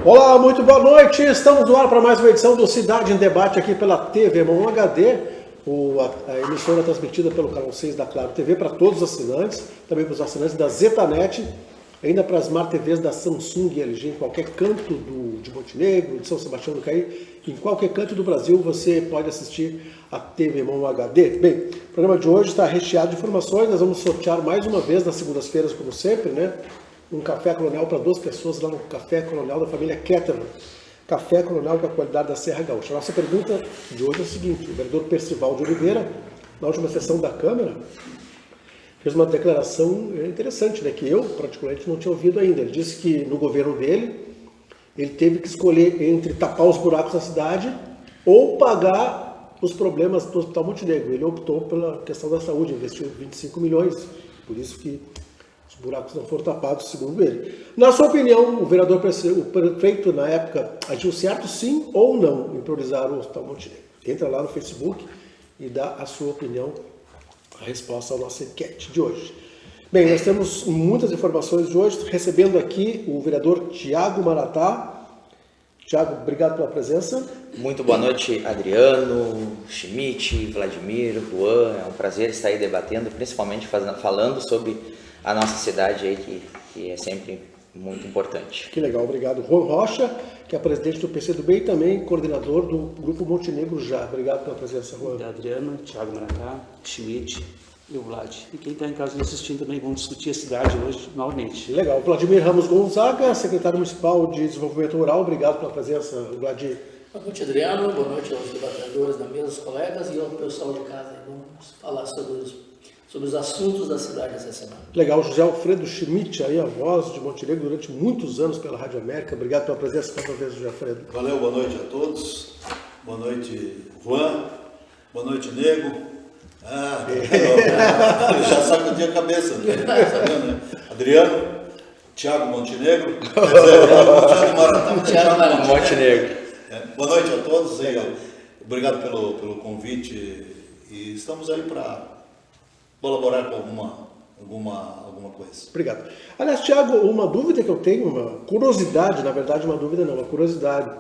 Olá, muito boa noite. Estamos no ar para mais uma edição do Cidade em Debate aqui pela TV Mon HD, a emissora transmitida pelo canal 6 da Claro TV para todos os assinantes, também para os assinantes da Zetanet, ainda para as Smart TVs da Samsung e LG em qualquer canto de Montenegro, de São Sebastião do Caí, em qualquer canto do Brasil você pode assistir a TV Mon HD. Bem, o programa de hoje está recheado de informações, nós vamos sortear mais uma vez nas segundas-feiras, como sempre, né? Um café Coronel para 2 pessoas lá no Café Coronel da família Ketterman. Café Coronel com a qualidade da Serra Gaúcha. A nossa pergunta de hoje é a seguinte: o vereador Percival de Oliveira, na última sessão da Câmara, fez uma declaração interessante, né, que eu, particularmente, não tinha ouvido ainda. Ele disse que no governo dele, ele teve que escolher entre tapar os buracos da cidade ou pagar os problemas do Hospital Montenegro. Ele optou pela questão da saúde, investiu 25 milhões, por isso que os buracos não foram tapados, segundo ele. Na sua opinião, o prefeito na época agiu certo, sim ou não, em priorizar o Hospital Montenegro? Entra lá no Facebook e dá a sua opinião, a resposta à nossa enquete de hoje. Bem, nós temos muitas informações de hoje, recebendo aqui o vereador Tiago Maratá. Tiago, obrigado pela presença. Muito boa noite, Adriano, Schmidt, Vladimir, Juan. É um prazer estar aí debatendo, principalmente falando sobre a nossa cidade aí, que é sempre muito importante. Que legal, obrigado. Juan Rocha, que é presidente do PCdoB e também coordenador do Grupo Montenegro Já. Obrigado pela presença, Juan. Adriano, Tiago Maratá, Schmidt e o Vlad. E quem está em casa assistindo também, vamos discutir a cidade hoje novamente. Legal. Vladimir Ramos Gonzaga, secretário municipal de Desenvolvimento Rural. Obrigado pela presença, Vladimir. Boa noite, Adriano. Boa noite aos debatedores da mesa, aos colegas e ao pessoal de casa. Vamos falar sobre os assuntos da cidade essa semana. Legal, José Alfredo Schmidt, aí a voz de Montenegro durante muitos anos pela Rádio América. Obrigado pela presença mais uma vez, José Alfredo. Valeu, boa noite a todos. Boa noite, Juan. Boa noite, Nego. Já sacudi a cabeça, né? Sabendo, né? Adriano, Tiago Montenegro. Tiago Maratá. Montenegro. Boa noite a todos. Obrigado pelo convite. E estamos aí para colaborar com alguma coisa. Obrigado. Aliás, Tiago, uma dúvida que eu tenho, uma curiosidade, na verdade uma dúvida não, uma curiosidade.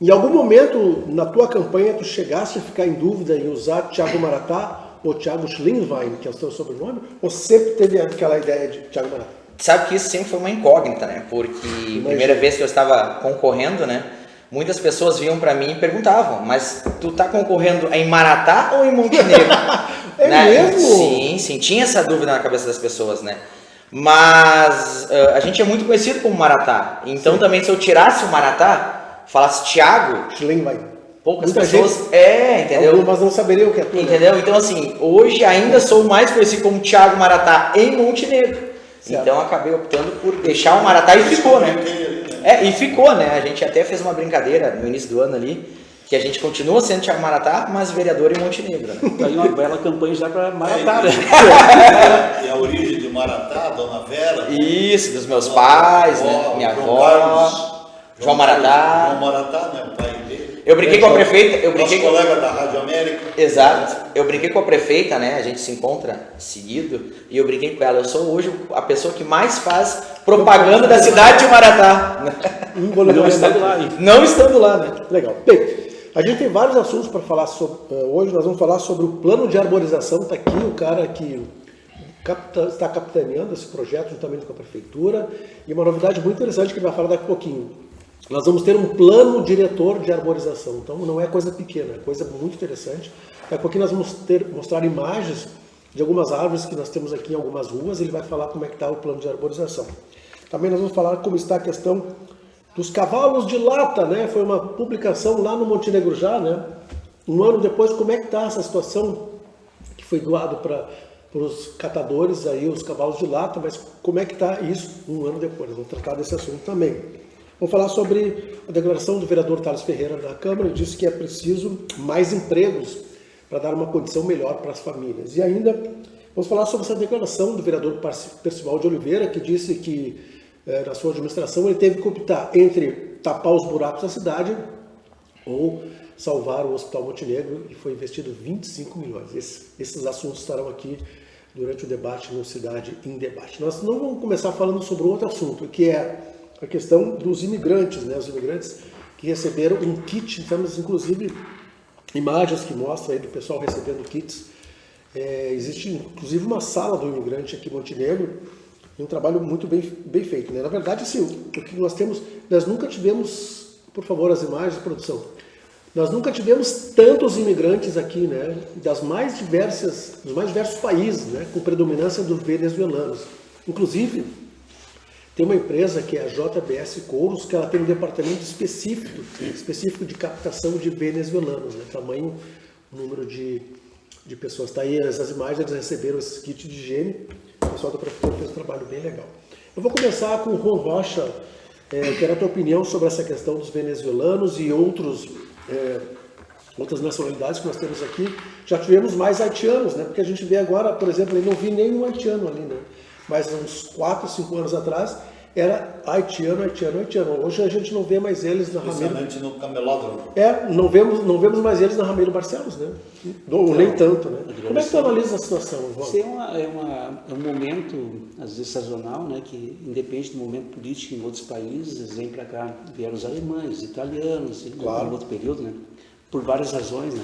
Em algum momento na tua campanha tu chegaste a ficar em dúvida em usar Tiago Maratá ou Tiago Schlinwein, que é o teu sobrenome, ou sempre teve aquela ideia de Tiago Maratá? Sabe que isso sempre foi uma incógnita, né? Porque a primeira vez que eu estava concorrendo, né? Muitas pessoas vinham para mim e perguntavam, mas tu tá concorrendo em Maratá ou em Montenegro? É né? mesmo? Sim, tinha essa dúvida na cabeça das pessoas, né? Mas a gente é muito conhecido como Maratá, então sim. Também se eu tirasse o Maratá, falasse Tiago, Schlinwein, poucas muita pessoas... gente, entendeu? Algumas não saberiam o que é tudo. Entendeu? Então assim, hoje ainda sou mais conhecido como Tiago Maratá em Montenegro. Certo. Então acabei optando por deixar o Maratá e ficou, né? E ficou, né? A gente até fez uma brincadeira no início do ano ali, que a gente continua sendo Tiago Maratá, mas vereador em Montenegro, né? Tá aí uma bela campanha já para Maratá, né? E a origem de Maratá, Dona Vera. Isso, dos meus pais, né? Minha avó, João Maratá. João Maratá, né? O pai dele. Eu brinquei com a prefeita. Nosso colega da Rádio América. Exato. Eu brinquei com a prefeita, né? A gente se encontra seguido. E eu brinquei com ela. Eu sou hoje a pessoa que mais faz propaganda da cidade de Maratá. Não estando lá, hein? Não estando lá, né? Legal. Bem, a gente tem vários assuntos para falar sobre. Hoje nós vamos falar sobre o plano de arborização. Está aqui o cara que está capitaneando esse projeto juntamente com a prefeitura. E uma novidade muito interessante que ele vai falar daqui a pouquinho. Nós vamos ter um plano diretor de arborização. Então não é coisa pequena, é coisa muito interessante. Daqui a pouquinho nós vamos mostrar imagens de algumas árvores que nós temos aqui em algumas ruas. Ele vai falar como é que está o plano de arborização. Também nós vamos falar como está a questão dos cavalos de lata, né? Foi uma publicação lá no Montenegro Já, né? Um ano depois, como é que está essa situação que foi doado para os catadores aí, os cavalos de lata, mas como é que está isso um ano depois? Vamos tratar desse assunto também. Vamos falar sobre a declaração do vereador Thales Ferreira da Câmara. Ele disse que é preciso mais empregos para dar uma condição melhor para as famílias. E ainda vamos falar sobre essa declaração do vereador Percival de Oliveira, que disse que na sua administração ele teve que optar entre tapar os buracos da cidade ou salvar o Hospital Montenegro, e foi investido 25 milhões. Esses assuntos estarão aqui durante o debate no Cidade em Debate. Nós não vamos começar falando sobre outro assunto, que é a questão dos imigrantes, né? Os imigrantes que receberam um kit, temos inclusive imagens que mostram aí do pessoal recebendo kits. Existe inclusive uma sala do imigrante aqui em Montenegro, e um trabalho muito bem feito, né? Na verdade, assim, o que nós temos, nós nunca tivemos, por favor, as imagens de produção, nós nunca tivemos tantos imigrantes aqui, né? Dos mais diversos países, né? Com predominância dos venezuelanos. Inclusive, tem uma empresa que é a JBS Couros, que ela tem um departamento específico de captação de venezuelanos, né? Tamanho, número de pessoas. Tá aí essas imagens, eles receberam esse kit de higiene. O pessoal da prefeitura fez um trabalho bem legal. Eu vou começar com o Juan Rocha, quero a tua opinião sobre essa questão dos venezuelanos e outras nacionalidades que nós temos aqui. Já tivemos mais haitianos, né? Porque a gente vê agora, por exemplo, eu não vi nenhum haitiano ali, né? Mas uns 4, 5 anos atrás era haitiano. Hoje a gente não vê mais eles na Ramiro. Especialmente no camelódromo. Não vemos mais eles na Ramiro Barcelos, né? Ou nem tanto, né? Como é que tu analisa a situação, João? Isso é um momento, às vezes sazonal, né? Que independe do momento político em outros países, eles vêm para cá, vieram os alemães, os italianos, claro, em outro período, né? Por várias razões, né?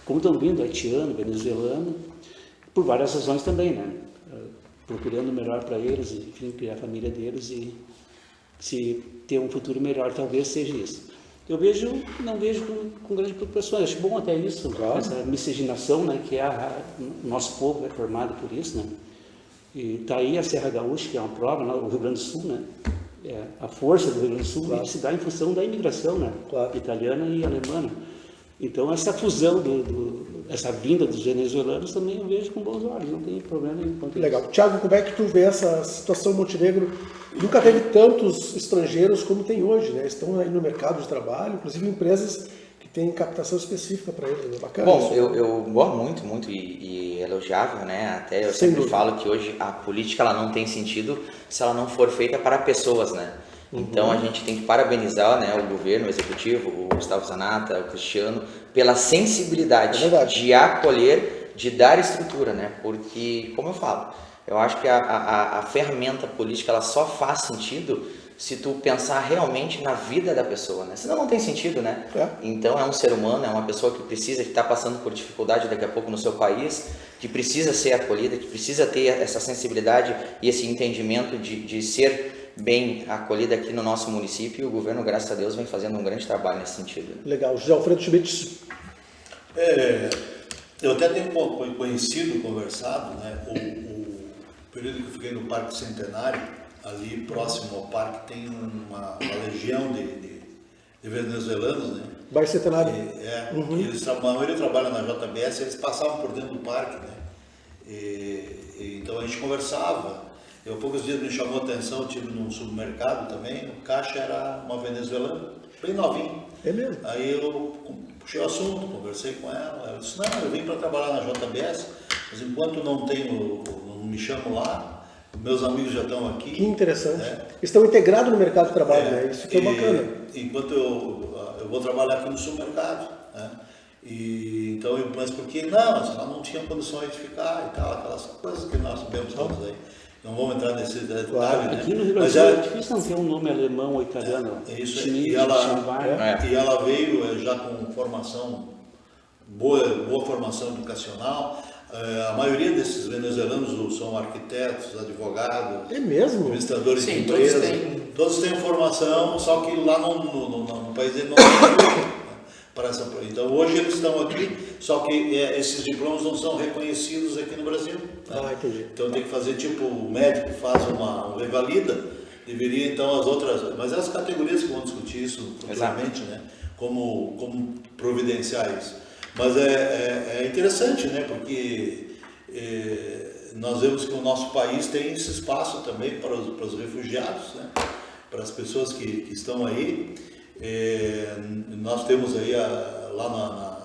Como estão vindo haitiano, venezuelano, por várias razões também, né? Procurando o melhor para eles, enfim, criar a família deles e se ter um futuro melhor, talvez seja isso. Eu não vejo com grande preocupação, acho bom até isso, claro, essa miscigenação, né, que o nosso povo é formado por isso, né, e está aí a Serra Gaúcha, que é uma prova, né, o Rio Grande do Sul, né, a força do Rio Grande do Sul, claro, se dá em função da imigração, né, claro, italiana e alemã. Então, essa fusão, essa vinda dos venezuelanos também eu vejo com bons olhos, não tem problema nenhum. Legal. Tiago, como é que tu vê essa situação em Montenegro? Nunca teve tantos estrangeiros como tem hoje, né? Estão aí no mercado de trabalho, inclusive empresas que têm captação específica para eles. É bacana. Bom, isso. eu gosto muito e elogiável, né? Até eu sempre falo que hoje a política ela não tem sentido se ela não for feita para pessoas, né? Então a gente tem que parabenizar, né, o governo, o executivo, o Gustavo Zanata, o Cristiano, pela sensibilidade de acolher, de dar estrutura, né? Porque, como eu falo, eu acho que a ferramenta política ela só faz sentido se tu pensar realmente na vida da pessoa, né? Senão não tem sentido, né? Então é um ser humano, é uma pessoa que precisa, que está passando por dificuldade daqui a pouco no seu país, que precisa ser acolhida, que precisa ter essa sensibilidade e esse entendimento de ser bem acolhida aqui no nosso município, e o governo, graças a Deus, vem fazendo um grande trabalho nesse sentido. Legal. José Alfredo Schmidt. Eu até tenho conversado, né, o período que eu fiquei no Parque Centenário, ali próximo ao parque, tem uma legião de venezuelanos, né? Bairro Centenário. Eles, a maioria trabalha na JBS, eles passavam por dentro do parque, né? Então a gente conversava. Há poucos dias me chamou a atenção, eu estive num supermercado também, o caixa era uma venezuelana, bem novinho. É mesmo? Aí eu puxei o assunto, conversei com ela, ela disse, não, eu vim para trabalhar na JBS, mas enquanto não me chamo lá, meus amigos já estão aqui. Que interessante. Estão integrados no mercado de trabalho, né? Isso que é bacana. Enquanto eu vou trabalhar aqui no supermercado, né? Então, mas por que não? Ela não tinha condições de ficar e tal, aquelas coisas que nós sabemos todos aí. Não vamos entrar nesse detalhe, né? Aqui no Rio Grande do Sul é difícil não ter um nome alemão ou italiano. Isso aí. E ela veio já com formação, boa formação educacional. A maioria desses venezuelanos são arquitetos, advogados, administradores de empresas. Todos têm formação, só que lá no país dele não tem. Então hoje eles estão aqui, só que esses diplomas não são reconhecidos aqui no Brasil. Né? Então tem que fazer tipo, o médico faz uma revalida, deveria então as outras, mas as categorias que vão discutir isso futuramente, né? Como providenciar isso. Mas é interessante, né? Porque nós vemos que o nosso país tem esse espaço também para os refugiados, né? Para as pessoas que estão aí. Nós temos aí lá na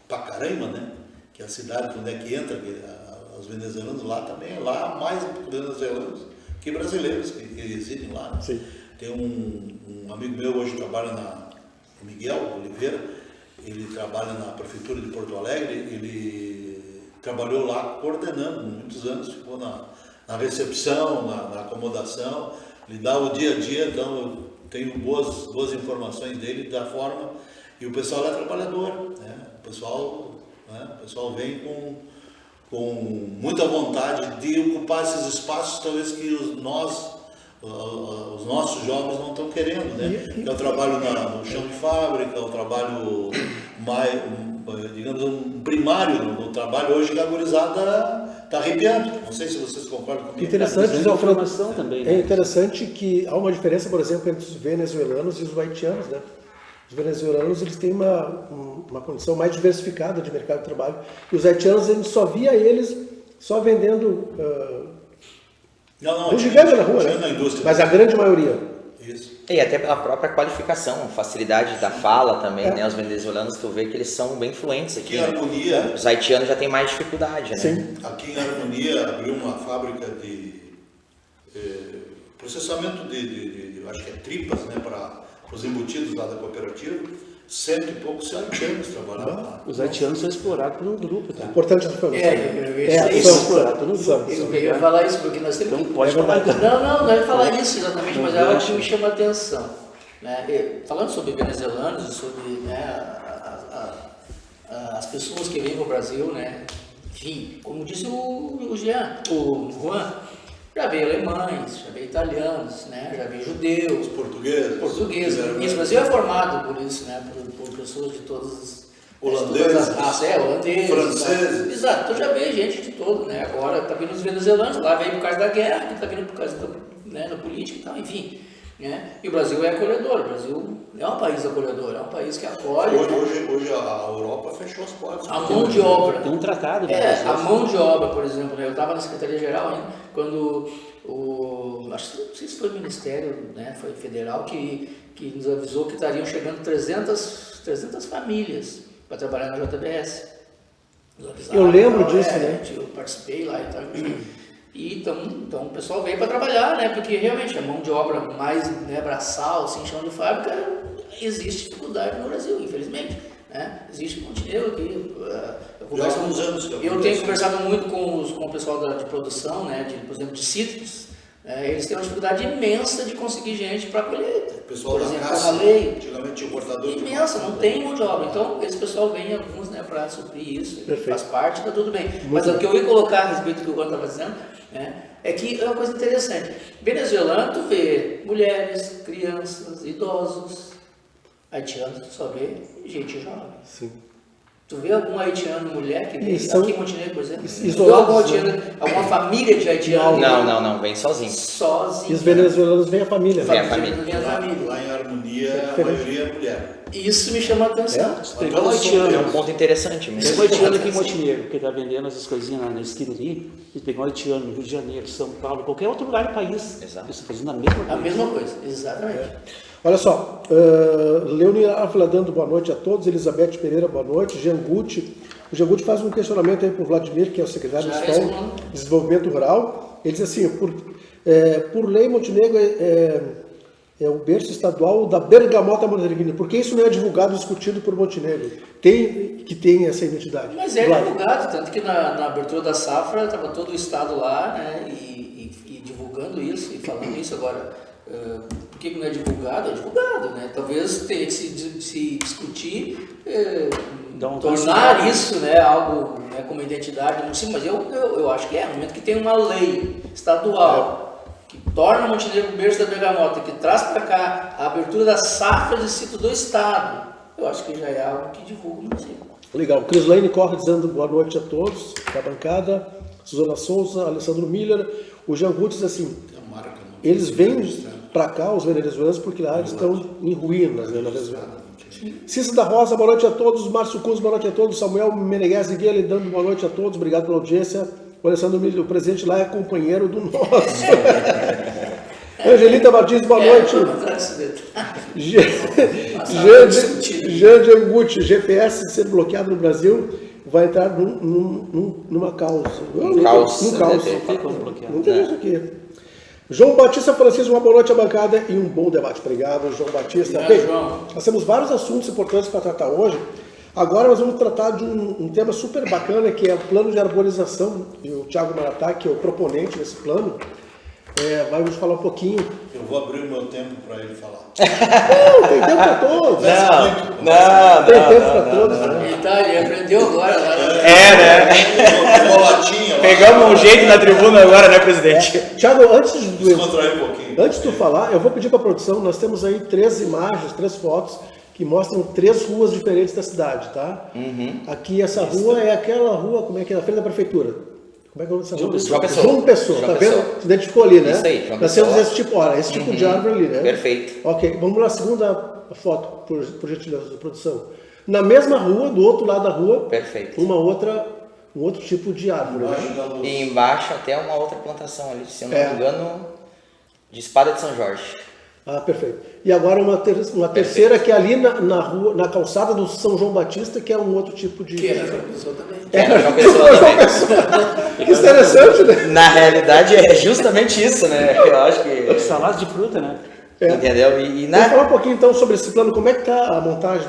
Pacaraima, né, que é a cidade onde é que entra os venezuelanos lá também, lá há mais venezuelanos que brasileiros que residem lá. Né? Sim. Tem um amigo meu hoje que trabalha o Miguel Oliveira, ele trabalha na prefeitura de Porto Alegre, ele trabalhou lá coordenando muitos anos, ficou na recepção, na acomodação. Ele dá o dia a dia, então eu tenho boas informações dele da forma, e o pessoal lá é trabalhador, né? O pessoal vem com muita vontade de ocupar esses espaços, talvez que os nossos jovens não estão querendo, né? Que é o trabalho no chão de fábrica, o trabalho mais, digamos, um primário no trabalho hoje que a gurizada está arrepiando. Não sei se vocês concordam comigo. Interessante, informação também, né? É interessante que há uma diferença, por exemplo, entre os venezuelanos e os haitianos, né? Os venezuelanos, eles têm uma condição mais diversificada de mercado de trabalho, e os haitianos, a gente só via eles só vendendo bugiganga na rua, né? Na indústria. Mas a grande maioria. Isso. E até a própria qualificação, facilidade da fala também, né? Os venezuelanos, tu vê que eles são bem fluentes aqui. Aqui em Harmonia, Os haitianos já têm mais dificuldade, né? Sim. Aqui em Harmonia abriu uma fábrica de processamento de acho que é tripas, né, para os embutidos lá da cooperativa. 100 e poucos haitianos trabalhavam lá. Os haitianos são explorados por um grupo, tá? Importante a informação. São explorados por um grupo. Eu ia falar isso, porque nós temos Então pode falar. Não ia falar isso exatamente, mas é algo que me chama a atenção. Né? Falando sobre venezuelanos e sobre, né, as pessoas que vêm para o Brasil, né? Enfim, como disse o Juan, já veio alemães, já veio italianos, né? Já veio judeus, portugueses. Isso, o Brasil é formado por isso, né? Por pessoas de todas as raças, holandeses, franceses. Exato, então já veio gente de todo, né? Agora está vindo os venezuelanos, lá veio por causa da guerra, aqui está vindo por causa da política e tal, enfim. Né? E o Brasil é acolhedor, o Brasil é um país acolhedor, é um país que acolhe. Hoje a Europa fechou as portas. A mão de obra. Tem um tratado, né? A mão de obra, por exemplo, né? Eu estava na Secretaria-Geral ainda, quando acho que não sei se foi o Ministério, né? Foi federal, que nos avisou que estariam chegando 300 famílias para trabalhar na JBS. Eu lembro disso, né? Eu participei lá e tal. E então o pessoal veio para trabalhar, né? Porque realmente a mão de obra mais, né, braçal, assim, chão de fábrica, existe dificuldade no Brasil, infelizmente. Né? Existe Montenegro aqui. Eu tenho conversado muito com o pessoal de produção, né? Por exemplo, de cítricos. Eles têm uma dificuldade imensa de conseguir gente para colheita. O pessoal por da exemplo, caça, antigamente tinha o cortador. Imensa, não tem mão de obra. Então, esse pessoal vem alguns, né, para suprir isso. Perfeito. Faz parte, está tudo bem. Mas o que eu ia colocar a respeito do que o Juan estava dizendo, né, é que é uma coisa interessante. Venezuelano, tu vê mulheres, crianças, idosos. Haitianos, tu só vê gente jovem. Sim. Tu vê algum haitiano mulher que vem são aqui em Montenegro, por exemplo? isolados, Tu vê alguma família de haitianos? Não, vem sozinho. E os venezuelanos vêm a família. Vem a família. Lá em Harmonia, a maioria é mulher. Isso me chama a atenção. Pegar um haitiano, É um ponto interessante mesmo. pegou um haitiano aqui em Montenegro, que está vendendo essas coisinhas na esquina ali, e pegou um haitiano no Rio de Janeiro, São Paulo, qualquer outro lugar do país. Exato. Eles estão fazendo a mesma coisa. A mesma coisa, exatamente. Olha só, Leonir Ávila dando boa noite a todos, Elizabeth Pereira, boa noite, Jean Gucci. O Jean Gucci faz um questionamento aí para o Vladimir, que é o secretário municipal de Desenvolvimento Rural. Ele diz assim, por lei, Montenegro é o berço estadual da bergamota montenegrina. Por que isso não é divulgado e discutido por Montenegro? Tem essa identidade. Mas é divulgado, tanto que na abertura da safra estava todo o estado lá, né, e divulgando isso e falando isso. Agora, por que não é divulgado? É divulgado, né? Talvez tenha que se discutir, tornar isso, né, algo, né, como identidade. Sim, mas eu acho que no momento que tem uma lei estadual que torna Montenegro o berço da bergamota, que traz para cá a abertura da safra de sítio do estado, eu acho que já é algo que divulga o município. Legal. Crislaine corre dizendo boa noite a todos da bancada. Suzana Souza, Alessandro Miller. O Jean Gucci diz assim, eles vêm para cá, os venezuelanos, porque lá eles estão em ruínas, né, na Venezuela. Cícero da Rosa, boa noite a todos. Márcio Cus, boa noite a todos. Samuel Meneghese Guilherme dando boa noite a todos. Obrigado pela audiência. O Alessandro Miller, o presidente lá, é companheiro do nosso. Angelita Martins, boa noite. Jean Anguti, GPS ser bloqueado no Brasil vai entrar numa causa. Um caos. Não tem isso aqui. João Batista Francisco, uma boa noite à bancada e um bom debate. Obrigado, João Batista. Bem, nós temos vários assuntos importantes para tratar hoje. Agora nós vamos tratar de um tema super bacana, que é o plano de arborização. E o Thiago Maratá, que é o proponente desse plano, vai nos falar um pouquinho. Eu vou abrir o meu tempo para ele falar. Não, tem tempo para todos. Não, tem tempo para todos. Né? Ele aprendeu agora lá. né? Pegamos um jeito na tribuna agora, né, presidente? Thiago, antes de tu pouquinho. falar, eu vou pedir para a produção, nós temos aí 3 imagens, 3 fotos que mostram 3 ruas diferentes da cidade, tá? Aqui essa rua é aquela rua, como é que é? Na frente da prefeitura. Como é que é o nome dessa rua? João Pessoa, tá vendo? Se identificou ali, né? Isso aí, João Nós temos esse tipo, de árvore ali, né? Perfeito. Ok, vamos na segunda foto, por gentileza, da produção. Na mesma rua, do outro lado da rua, Perfeito. um outro tipo de árvore. Né? E embaixo até uma outra plantação ali, se eu não me engano, de Espada de São Jorge. Ah, perfeito. E agora uma terceira que é ali na rua, na calçada do São João Batista, que é um outro tipo de... Que é na João Pessoa também. Na João Pessoa também. Que interessante, né? Na realidade é justamente isso, né? Eu acho que... Salada de fruta, né? Entendeu? Vamos falar um pouquinho então sobre esse plano, como é que está a montagem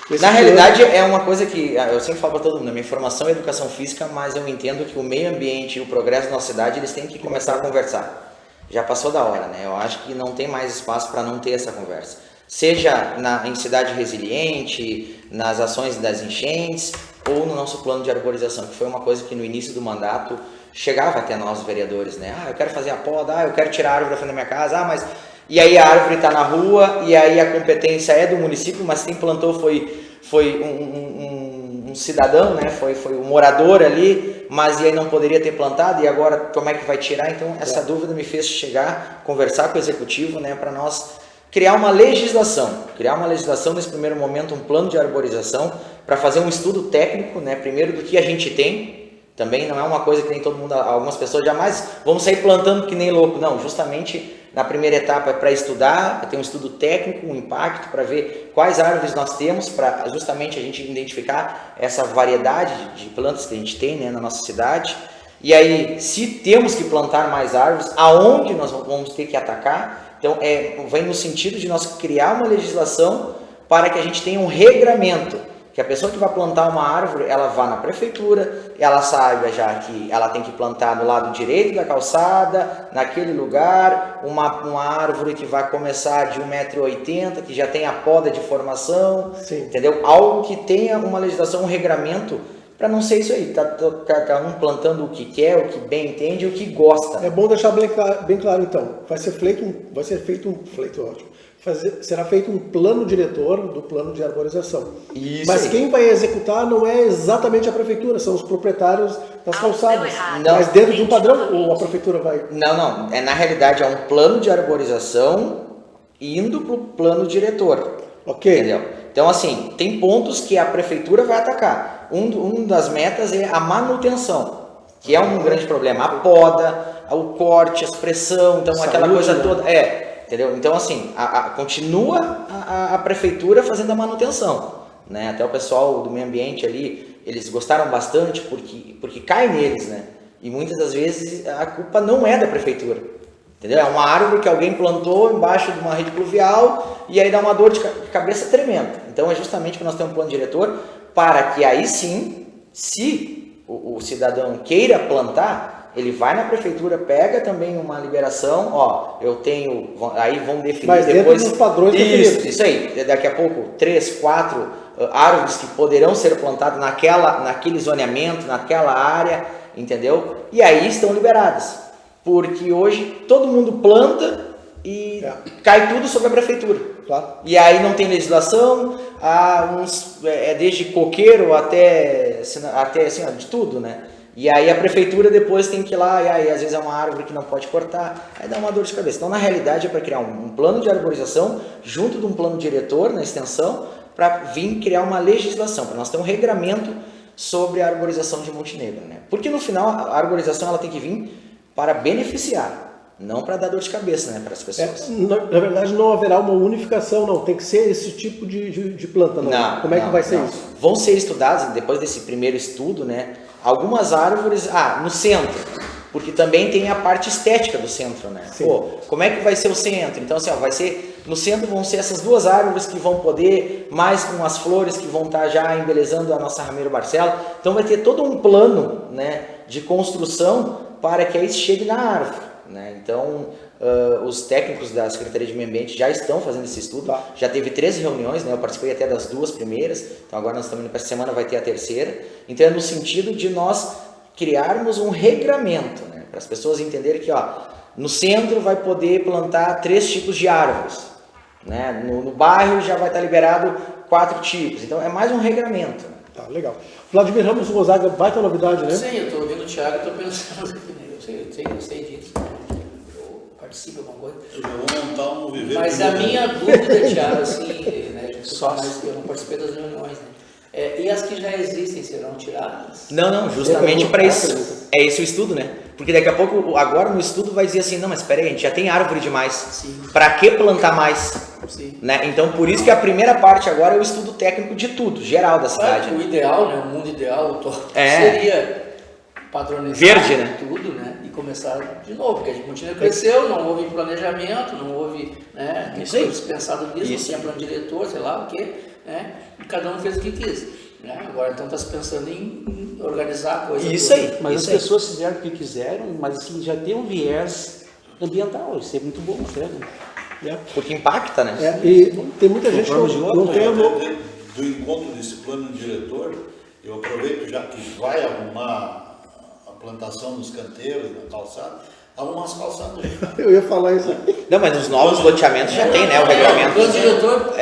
desse Na plano? realidade é uma coisa que eu sempre falo para todo mundo, a minha formação é educação física, mas eu entendo que o meio ambiente e o progresso da nossa cidade, eles têm que começar a conversar. Já passou da hora, né? Eu acho que não tem mais espaço para não ter essa conversa. Seja em cidade resiliente, nas ações das enchentes, ou no nosso plano de arborização, que foi uma coisa que no início do mandato chegava até nós, vereadores, né? Eu quero fazer a poda, eu quero tirar a árvore da frente da minha casa, mas... E aí a árvore está na rua, e aí a competência é do município, mas quem plantou foi um cidadão, né? Foi um morador ali, mas e aí não poderia ter plantado, e agora como é que vai tirar? Então essa dúvida me fez conversar com o executivo, né? Para nós criar uma legislação nesse primeiro momento, um plano de arborização, para fazer um estudo técnico, né? Primeiro do que a gente tem, também não é uma coisa que nem todo mundo, algumas pessoas jamais vão sair plantando que nem louco, não, justamente na primeira etapa é para estudar, ter um estudo técnico, um impacto, para ver quais árvores nós temos, para justamente a gente identificar essa variedade de plantas que a gente tem, né, na nossa cidade. E aí, se temos que plantar mais árvores, aonde nós vamos ter que atacar? Então, vem no sentido de nós criar uma legislação para que a gente tenha um regramento, que a pessoa que vai plantar uma árvore, ela vá na prefeitura, ela saiba já que ela tem que plantar no lado direito da calçada, naquele lugar, uma árvore que vai começar de 1,80 m, que já tem a poda de formação, entendeu? Algo que tenha uma legislação, um regramento, para não ser isso aí, cada um plantando o que quer, o que bem entende, o que gosta. É bom deixar bem claro então, será feito um plano diretor do plano de arborização. Isso. Mas quem vai executar não é exatamente a prefeitura, são os proprietários das calçadas. Mas dentro de um padrão, ou a prefeitura vai... Não. Na realidade é um plano de arborização indo para o plano diretor. Ok. Entendeu? Então, assim, tem pontos que a prefeitura vai atacar. Um das metas é a manutenção, que é um grande problema. A poda, o corte, a expressão, então aquela coisa toda... Entendeu? Então, assim, continua a prefeitura fazendo a manutenção, né? Até o pessoal do meio ambiente ali, eles gostaram bastante porque cai neles, né? E muitas das vezes a culpa não é da prefeitura, entendeu? É uma árvore que alguém plantou embaixo de uma rede pluvial e aí dá uma dor de cabeça tremenda. Então, é justamente que nós temos um plano diretor para que aí sim, se o cidadão queira plantar, ele vai na prefeitura, pega também uma liberação, aí vão definir. Mas depois dentro dos padrões definidos. Isso aí, daqui a pouco 3, 4 árvores que poderão ser plantadas naquele zoneamento, naquela área, entendeu? E aí estão liberadas, porque hoje todo mundo planta e cai tudo sobre a prefeitura. Claro. E aí não tem legislação, desde coqueiro até assim, de tudo, né? E aí a prefeitura depois tem que ir lá, e aí às vezes é uma árvore que não pode cortar, aí dá uma dor de cabeça. Então, na realidade, é para criar um plano de arborização, junto de um plano diretor na extensão, para vir criar uma legislação, para nós ter um regramento sobre a arborização de Montenegro, né? Porque no final, a arborização ela tem que vir para beneficiar, não para dar dor de cabeça, né, para as pessoas. Na verdade, não haverá uma unificação, não. Tem que ser esse tipo de planta, não. Como é que vai ser isso? Vão ser estudados, depois desse primeiro estudo, né? Algumas árvores, no centro, porque também tem a parte estética do centro, né? Como é que vai ser o centro? Então, assim, vai ser, no centro vão ser essas 2 árvores que vão poder, mais com as flores que vão estar já embelezando a nossa Ramiro Barcelo. Então, vai ter todo um plano, né, de construção para que aí chegue na árvore, né? Então, os técnicos da Secretaria de Meio Ambiente já estão fazendo esse estudo, já teve 13 reuniões, né? Eu participei até das 2 primeiras, então agora nós estamos indo para essa semana, vai ter a terceira. Então é no sentido de nós criarmos um regramento, né? Para as pessoas entenderem que, no centro vai poder plantar 3 tipos de árvores, né? No bairro já vai estar liberado 4 tipos, então é mais um regramento. Tá, legal. Vladimir Ramos Gonzaga, baita novidade, né? Sim, eu estou ouvindo o Thiago e estou pensando aqui, né? Eu sei disso, né? Eu participo de alguma coisa. Eu vou montar um viveiro. Mas a minha dúvida, Thiago, assim, né? Eu não participei das reuniões, né? E as que já existem serão tiradas? Não, justamente para isso. É esse o estudo, né? Porque daqui a pouco, agora no estudo vai dizer assim, não, mas espera aí, a gente já tem árvore demais. Para que plantar mais? Sim. Né? Então, por isso que a primeira parte agora é o estudo técnico de tudo, geral da cidade. O ideal, né? O mundo ideal, o top seria padronizar verde, né? tudo, né? E começar de novo, porque a gente continua cresceu, não houve planejamento, não houve, né? Pensado nisso, não tinha plano diretor, sei lá o quê, né? E cada um fez o que quis. Né? Agora então está se pensando em organizar a coisa. Isso aí. Mas as pessoas fizeram o que quiseram, mas assim, já tem um viés ambiental, isso é muito bom, certo? Porque impacta, né? E tem muita gente que não tem do encontro desse plano diretor, eu aproveito já que vai arrumar a plantação nos canteiros, na calçada, arrumar as calçadas. Eu ia falar isso. Não, mas nos novos loteamentos já tem, né? O regulamento. O diretor.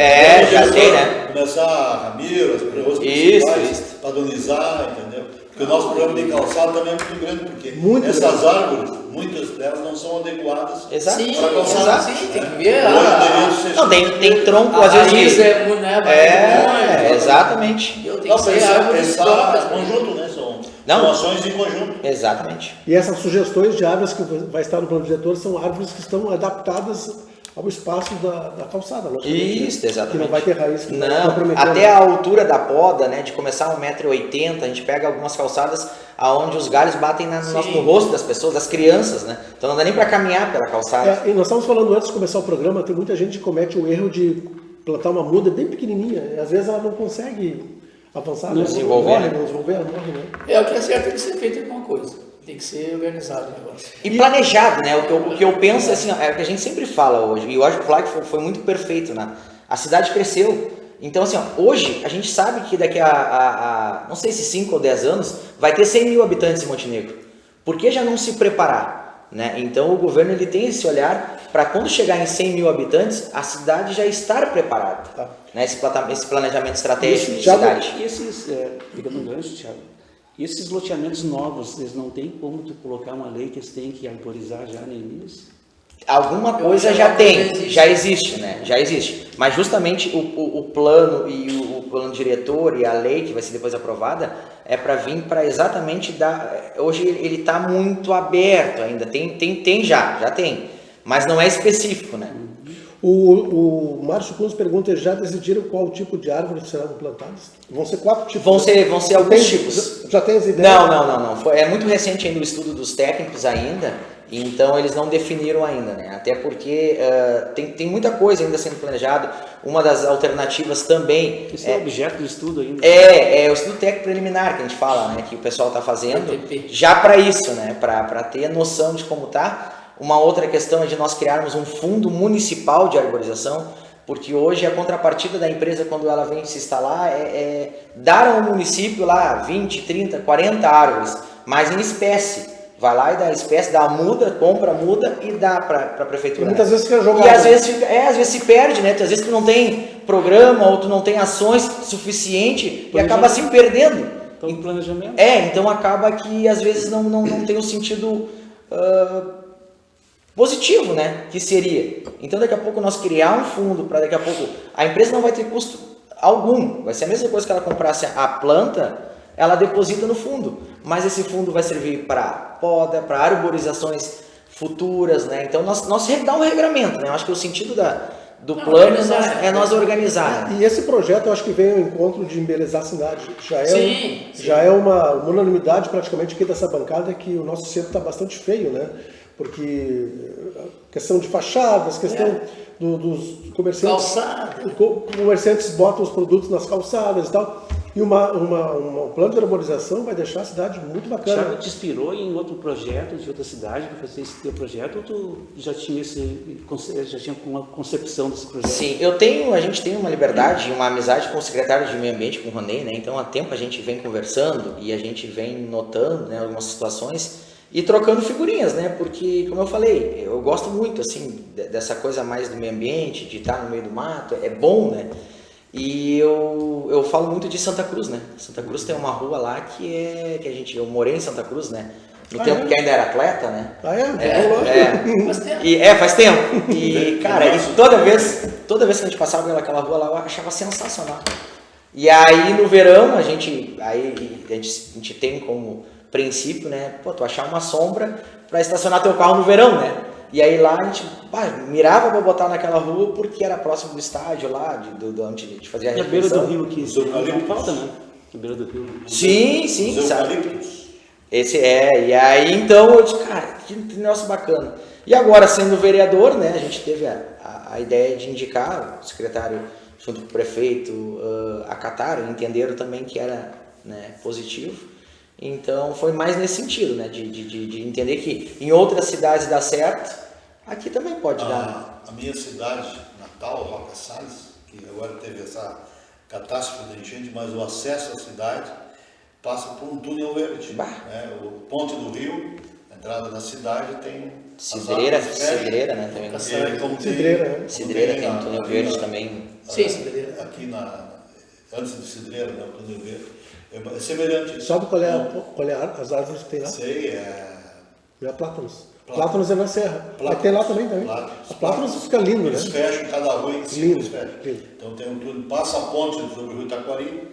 Já tem, né? Começar a Ramiro, as pessoas principais, padronizar, entendeu? Porque o nosso problema de calçado também é muito grande, porque essas árvores, muitas delas não são adequadas para calçada. Sim, tem que ver. Não, tem tronco, às vezes. Exatamente. Não, pensar conjunto, né? São ações em conjunto. Exatamente. E essas sugestões de árvores que vai estar no plano diretor são árvores que estão adaptadas ao espaço da calçada. Isso, exatamente. Que não vai ter raiz que vai Não, comprometer. até a altura da poda, né, de começar 1,80 m, a gente pega algumas calçadas aonde os galhos batem no rosto das pessoas, das crianças, né? Então não dá nem para caminhar pela calçada. E nós estávamos falando antes de começar o programa, tem muita gente que comete o erro de plantar uma muda bem pequenininha. E às vezes ela não consegue avançar, não desenvolver, ela morre, né? O que é certo tem que ser feito alguma coisa. Tem que ser organizado o negócio. E planejado, né? O que eu penso assim, é o que a gente sempre fala hoje, e eu acho que o Flávio foi muito perfeito, né? A cidade cresceu. Então, assim, hoje a gente sabe que daqui a não sei se 5 ou 10 anos, vai ter 100 mil habitantes em Montenegro. Por que já não se preparar? Né? Então, o governo ele tem esse olhar para quando chegar em 100 mil habitantes, a cidade já estar preparada. Né? Esse planejamento estratégico de cidade. E esses, pegando um gancho, Thiago, esses loteamentos novos, eles não tem como tu colocar uma lei que eles têm que arborizar já no início? Alguma coisa já tem, já existe, né? Já existe. Mas justamente o plano e o plano diretor e a lei que vai ser depois aprovada é para vir para exatamente dar. Hoje ele está muito aberto ainda, já tem, mas não é específico, né? O Márcio Cunz pergunta: já decidiram qual tipo de árvore serão plantadas? Vão ser 4 tipos? Vão ser alguns tipos. Já tem as ideias? Não. É muito recente ainda o estudo dos técnicos ainda, então eles não definiram ainda, né? Até porque tem muita coisa ainda sendo planejado. Uma das alternativas também... Isso é objeto do estudo ainda? É o estudo técnico preliminar que a gente fala, né? Que o pessoal está fazendo, já para isso, né? Para ter noção de como está. Uma outra questão é de nós criarmos um fundo municipal de arborização, porque hoje a contrapartida da empresa, quando ela vem se instalar, é dar ao município lá 20, 30, 40 árvores, mas em espécie. Vai lá e dá a espécie, dá a muda, compra a muda e dá para a prefeitura. E muitas vezes fica jogado. E às vezes se perde, né? Às vezes tu não tem programa ou tu não tem ações suficiente e acaba se perdendo. Então, planejamento. Então acaba que às vezes não tem um sentido... positivo, né, que seria. Então daqui a pouco nós criar um fundo para daqui a pouco a empresa não vai ter custo algum, vai ser a mesma coisa que ela comprasse a planta, ela deposita no fundo, mas esse fundo vai servir para poda, para arborizações futuras, né? Então nós dá um regramento, né? Eu acho que o sentido do plano é nós organizar. E esse projeto eu acho que vem ao encontro de embelezar a cidade. Já é uma unanimidade praticamente aqui dessa bancada que o nosso centro está bastante feio, né? Porque questão de fachadas, questão dos comerciantes. Calçada. Comerciantes botam os produtos nas calçadas e tal. E um plano de arborização vai deixar a cidade muito bacana. Já te inspirou em outro projeto de outra cidade para fazer esse teu projeto, ou tu já tinha uma concepção desse projeto? Sim, a gente tem uma liberdade, uma amizade com o secretário de Meio Ambiente, com o Ronei, né? Então há tempo a gente vem conversando e a gente vem notando, né, algumas situações e trocando figurinhas, né? Porque, como eu falei, eu gosto muito assim dessa coisa mais do meio ambiente, de estar no meio do mato, é bom, né? E eu falo muito de Santa Cruz, né? Santa Cruz tem uma rua lá eu morei em Santa Cruz, né? No tempo que ainda era atleta, né? Faz tempo. E, cara, toda vez que a gente passava pelaquela rua lá, eu achava sensacional. E aí, no verão, a gente tem como princípio, né? Pô, tu achar uma sombra para estacionar teu carro no verão, né? E aí lá a gente mirava para botar naquela rua porque era próximo do estádio lá, de onde a gente fazia a refeição. E a beira do rio aqui, não falta, né? A beira do rio. Sim, sabe? E aí então eu disse, cara, que negócio bacana. E agora, sendo vereador, né, a gente teve a ideia de indicar o secretário junto com o prefeito, acataram, entenderam também que era, né, positivo. Então foi mais nesse sentido, né, de entender que em outras cidades dá certo, aqui também pode dar. A minha cidade natal, Roca Salles, que agora teve essa catástrofe da enchente, mas o acesso à cidade passa por um túnel verde. Né? O ponte do rio, a entrada da cidade tem Cidreira, né, também. Cidreira tem um túnel verde também. Sim, Cidreira. Aqui antes de Cidreira, né, o túnel verde. É semelhante. Sabe qual é as árvores que tem lá? Sei, É plátanos. Plátanos é na serra. Mas tem lá também. A plátanos fica lindo, né? Eles fecham cada rua em cima. Lindo. Então tem um túnel, passa a ponte sobre o rio Taquari,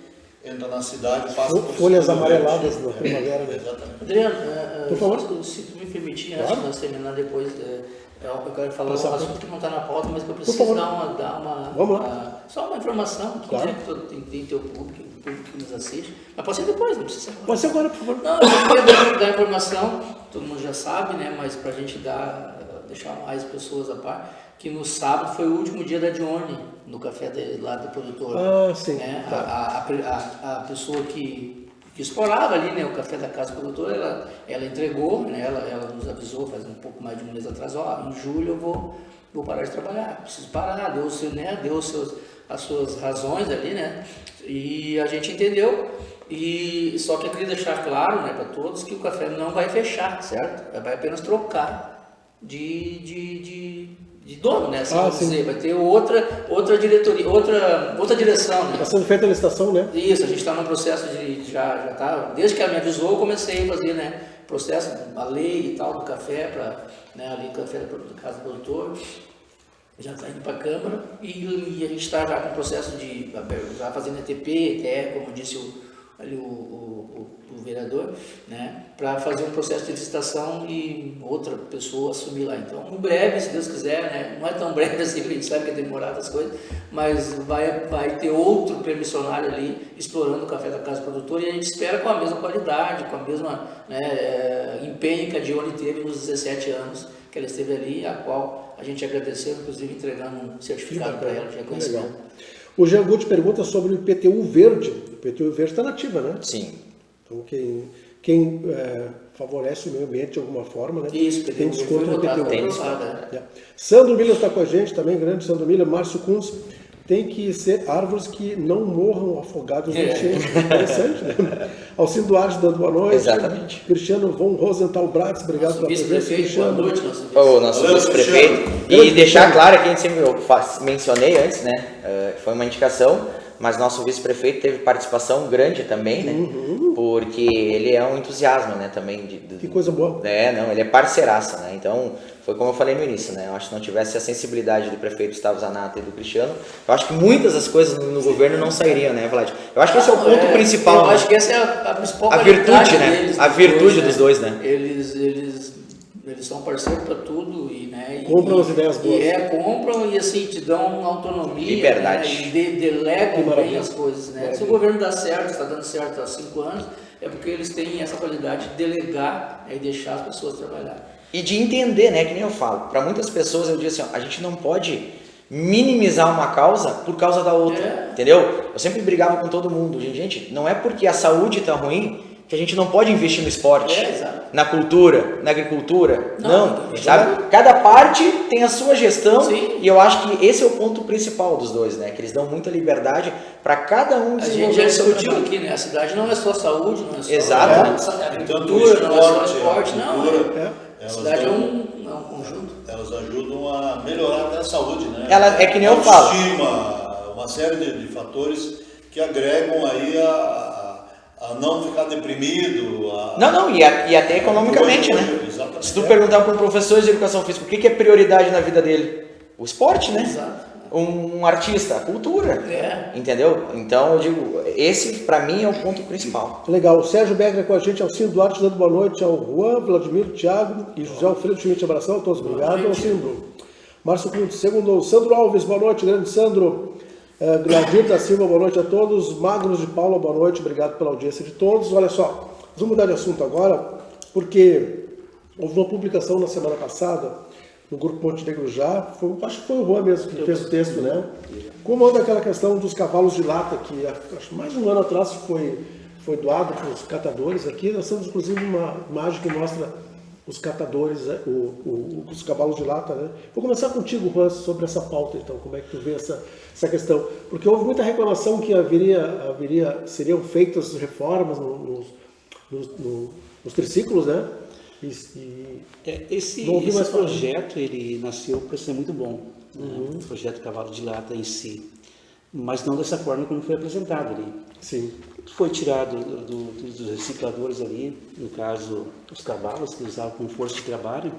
entra na cidade, passa por folhas amareladas na primavera. Né? Exatamente. Adriano, por favor. Se tu me permitir, antes de nós terminar depois, eu quero falar um assunto que não está na pauta, mas que eu preciso dar uma só uma informação, que claro. Tem teu público que nos assiste, mas pode ser depois, não precisa ser agora. Pode ser agora, por favor. Não, eu queria dar informação, todo mundo já sabe, né, mas para a gente deixar mais pessoas a par, que no sábado foi o último dia da Dione, no café lá do produtor. Sim. Né? A pessoa que explorava ali, né, o café da casa do produtor, ela entregou, né, ela nos avisou faz um pouco mais de um mês atrás, em julho eu vou parar de trabalhar, preciso parar, deu as suas razões ali, né, e a gente entendeu, só que eu queria deixar claro, né, para todos que o café não vai fechar, certo? Vai apenas trocar de dono, né? Assim, dizer, vai ter outra diretoria, outra direção, né? Está sendo feita a licitação, né? Isso, a gente está no processo já tá, desde que ela me avisou, eu comecei a fazer, né, processo, a lei e tal do café, né, ali o café da casa do produtor, já está indo para a Câmara e a gente está já com o processo já fazendo ETP, como disse o vereador, né, para fazer um processo de licitação e outra pessoa assumir lá. Então, em breve, se Deus quiser, né, não é tão breve assim, porque a gente sabe que é demorado as coisas, mas vai ter outro permissionário ali explorando o café da casa produtora e a gente espera com a mesma qualidade, com a mesma, né, empenho que a Dione teve nos 17 anos que ela esteve ali, a qual a gente agradeceu, inclusive entregando um certificado para ela de reconhecimento. O Jean Guti pergunta sobre o IPTU verde. O IPTU verde está nativa, né? Sim. Então, quem favorece o meio ambiente de alguma forma, né? Isso, tem desconto no IPTU. Tem desconto. Sandro Miller está com a gente também, grande Sandro Miller. Márcio Kunz, tem que ser árvores que não morram afogados no enchente. Interessante, né? Alcindo Duarte dando boa noite. Exatamente. Cristiano von Rosenthal Bratz, obrigado pela presença. Boa noite, nosso vice-prefeito. E deixar claro que a gente sempre mencionei antes, né? Foi uma indicação, mas nosso vice-prefeito teve participação grande também, né? Porque ele é um entusiasmo, né? Também que coisa boa. Ele é parceiraça, né? Então, foi como eu falei no início, né? Eu acho que se não tivesse a sensibilidade do prefeito Gustavo Zanata e do Cristiano, eu acho que muitas das coisas no governo não sairiam, né, Vlad? Eu acho que esse é o ponto principal. Eu acho que essa é a principal virtude, né? Deles, a virtude dos dois, né? Eles são parceiros para tudo e, né? Compram as ideias boas. Compram e assim te dão autonomia, liberdade, né? E delegam bem as coisas, né? Se o governo dá certo, está dando certo há 5 anos, é porque eles têm essa qualidade de delegar, né? E deixar as pessoas trabalhar. E de entender, né, que nem eu falo, para muitas pessoas eu digo assim, a gente não pode minimizar uma causa por causa da outra, entendeu? Eu sempre brigava com todo mundo, gente, não é porque a saúde está ruim que a gente não pode investir no esporte, na cultura, na agricultura, não, sabe? Cada parte tem a sua gestão. Sim. E eu acho que esse é o ponto principal dos dois, né? Que eles dão muita liberdade para cada um desenvolver. A gente já discutiu aqui, né? A cidade não é só saúde, não é só agricultura, não é só esporte, não. A cidade é um conjunto. Elas ajudam a melhorar até a saúde, né? É que nem eu falo. Autoestima, uma série de fatores que agregam aí a não ficar deprimido. E até economicamente, né? Exatamente. Se tu perguntar para um professor de educação física o que é prioridade na vida dele, o esporte, né? Exato. Um artista, a cultura, entendeu? Então eu digo, esse para mim é o ponto principal. Legal, o Sérgio Becker com a gente, Alcindo Duarte dando boa noite ao Juan, Vladimir, Thiago e José Alfredo Schmidt, abração a todos, obrigado, Alcindo. Márcio Cunha, segundo, Sandro Alves, boa noite, grande Sandro. Gladir da Silva, boa noite a todos. Magros de Paula, boa noite, obrigado pela audiência de todos. Olha só, vamos mudar de assunto agora, porque houve uma publicação na semana passada no Grupo Montenegro Já, acho que foi o Juan mesmo que fez o texto, né? Como anda aquela questão dos cavalos de lata, que acho que mais de um ano atrás foi doado para os catadores aqui. Nós temos inclusive uma imagem que mostra os catadores, os cavalos de lata, né? Vou começar contigo, Juan, sobre essa pauta, então, como é que tu vê essa questão? Porque houve muita reclamação que seriam feitas reformas nos triciclos, né? Esse projeto, ele nasceu para ser muito bom, né? O projeto Cavalo de Lata em si, mas não dessa forma como foi apresentado ali. Sim. Foi tirado dos recicladores ali, no caso, os cavalos que usavam como força de trabalho,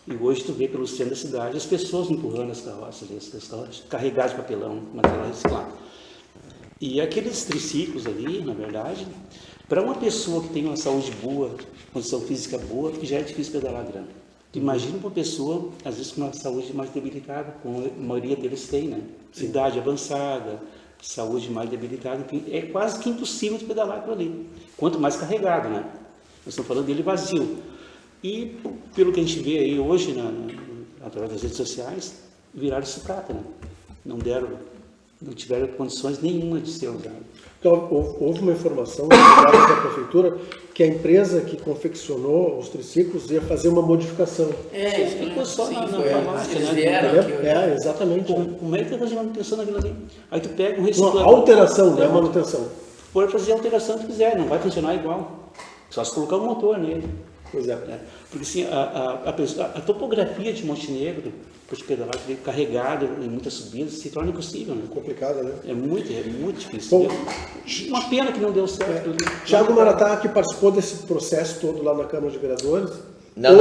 e hoje tu vê pelo centro da cidade as pessoas empurrando as carroças ali, as carroças carregadas de papelão, material reciclado. E aqueles triciclos ali, na verdade, para uma pessoa que tem uma saúde boa, condição física boa, já é difícil pedalar grande. Imagina uma pessoa, às vezes, com uma saúde mais debilitada, como a maioria deles tem, né? Idade avançada, saúde mais debilitada, enfim, é quase que impossível de pedalar aquilo ali. Quanto mais carregado, né? Nós estamos falando dele vazio. E, pelo que a gente vê aí hoje, através das redes sociais, viraram sucata, né? Não tiveram condições nenhuma de ser usado. Então, houve uma informação da prefeitura que a empresa que confeccionou os triciclos ia fazer uma modificação. Ficou só na farmácia, né? Vieram, exatamente. Como é que vai fazer manutenção naquilo ali? Aí tu pega um reciclador. Uma alteração, não é manutenção. Pode fazer a alteração que quiser, não vai funcionar igual. Só se colocar um motor nele. Pois é. Porque assim, a topografia de Montenegro, por te pedalar carregado em muitas subidas, se torna impossível, né? Complicada, né? É muito difícil. Bom, uma pena que não deu certo. Thiago Maratá, que participou desse processo todo lá na Câmara de Vereadores. Não,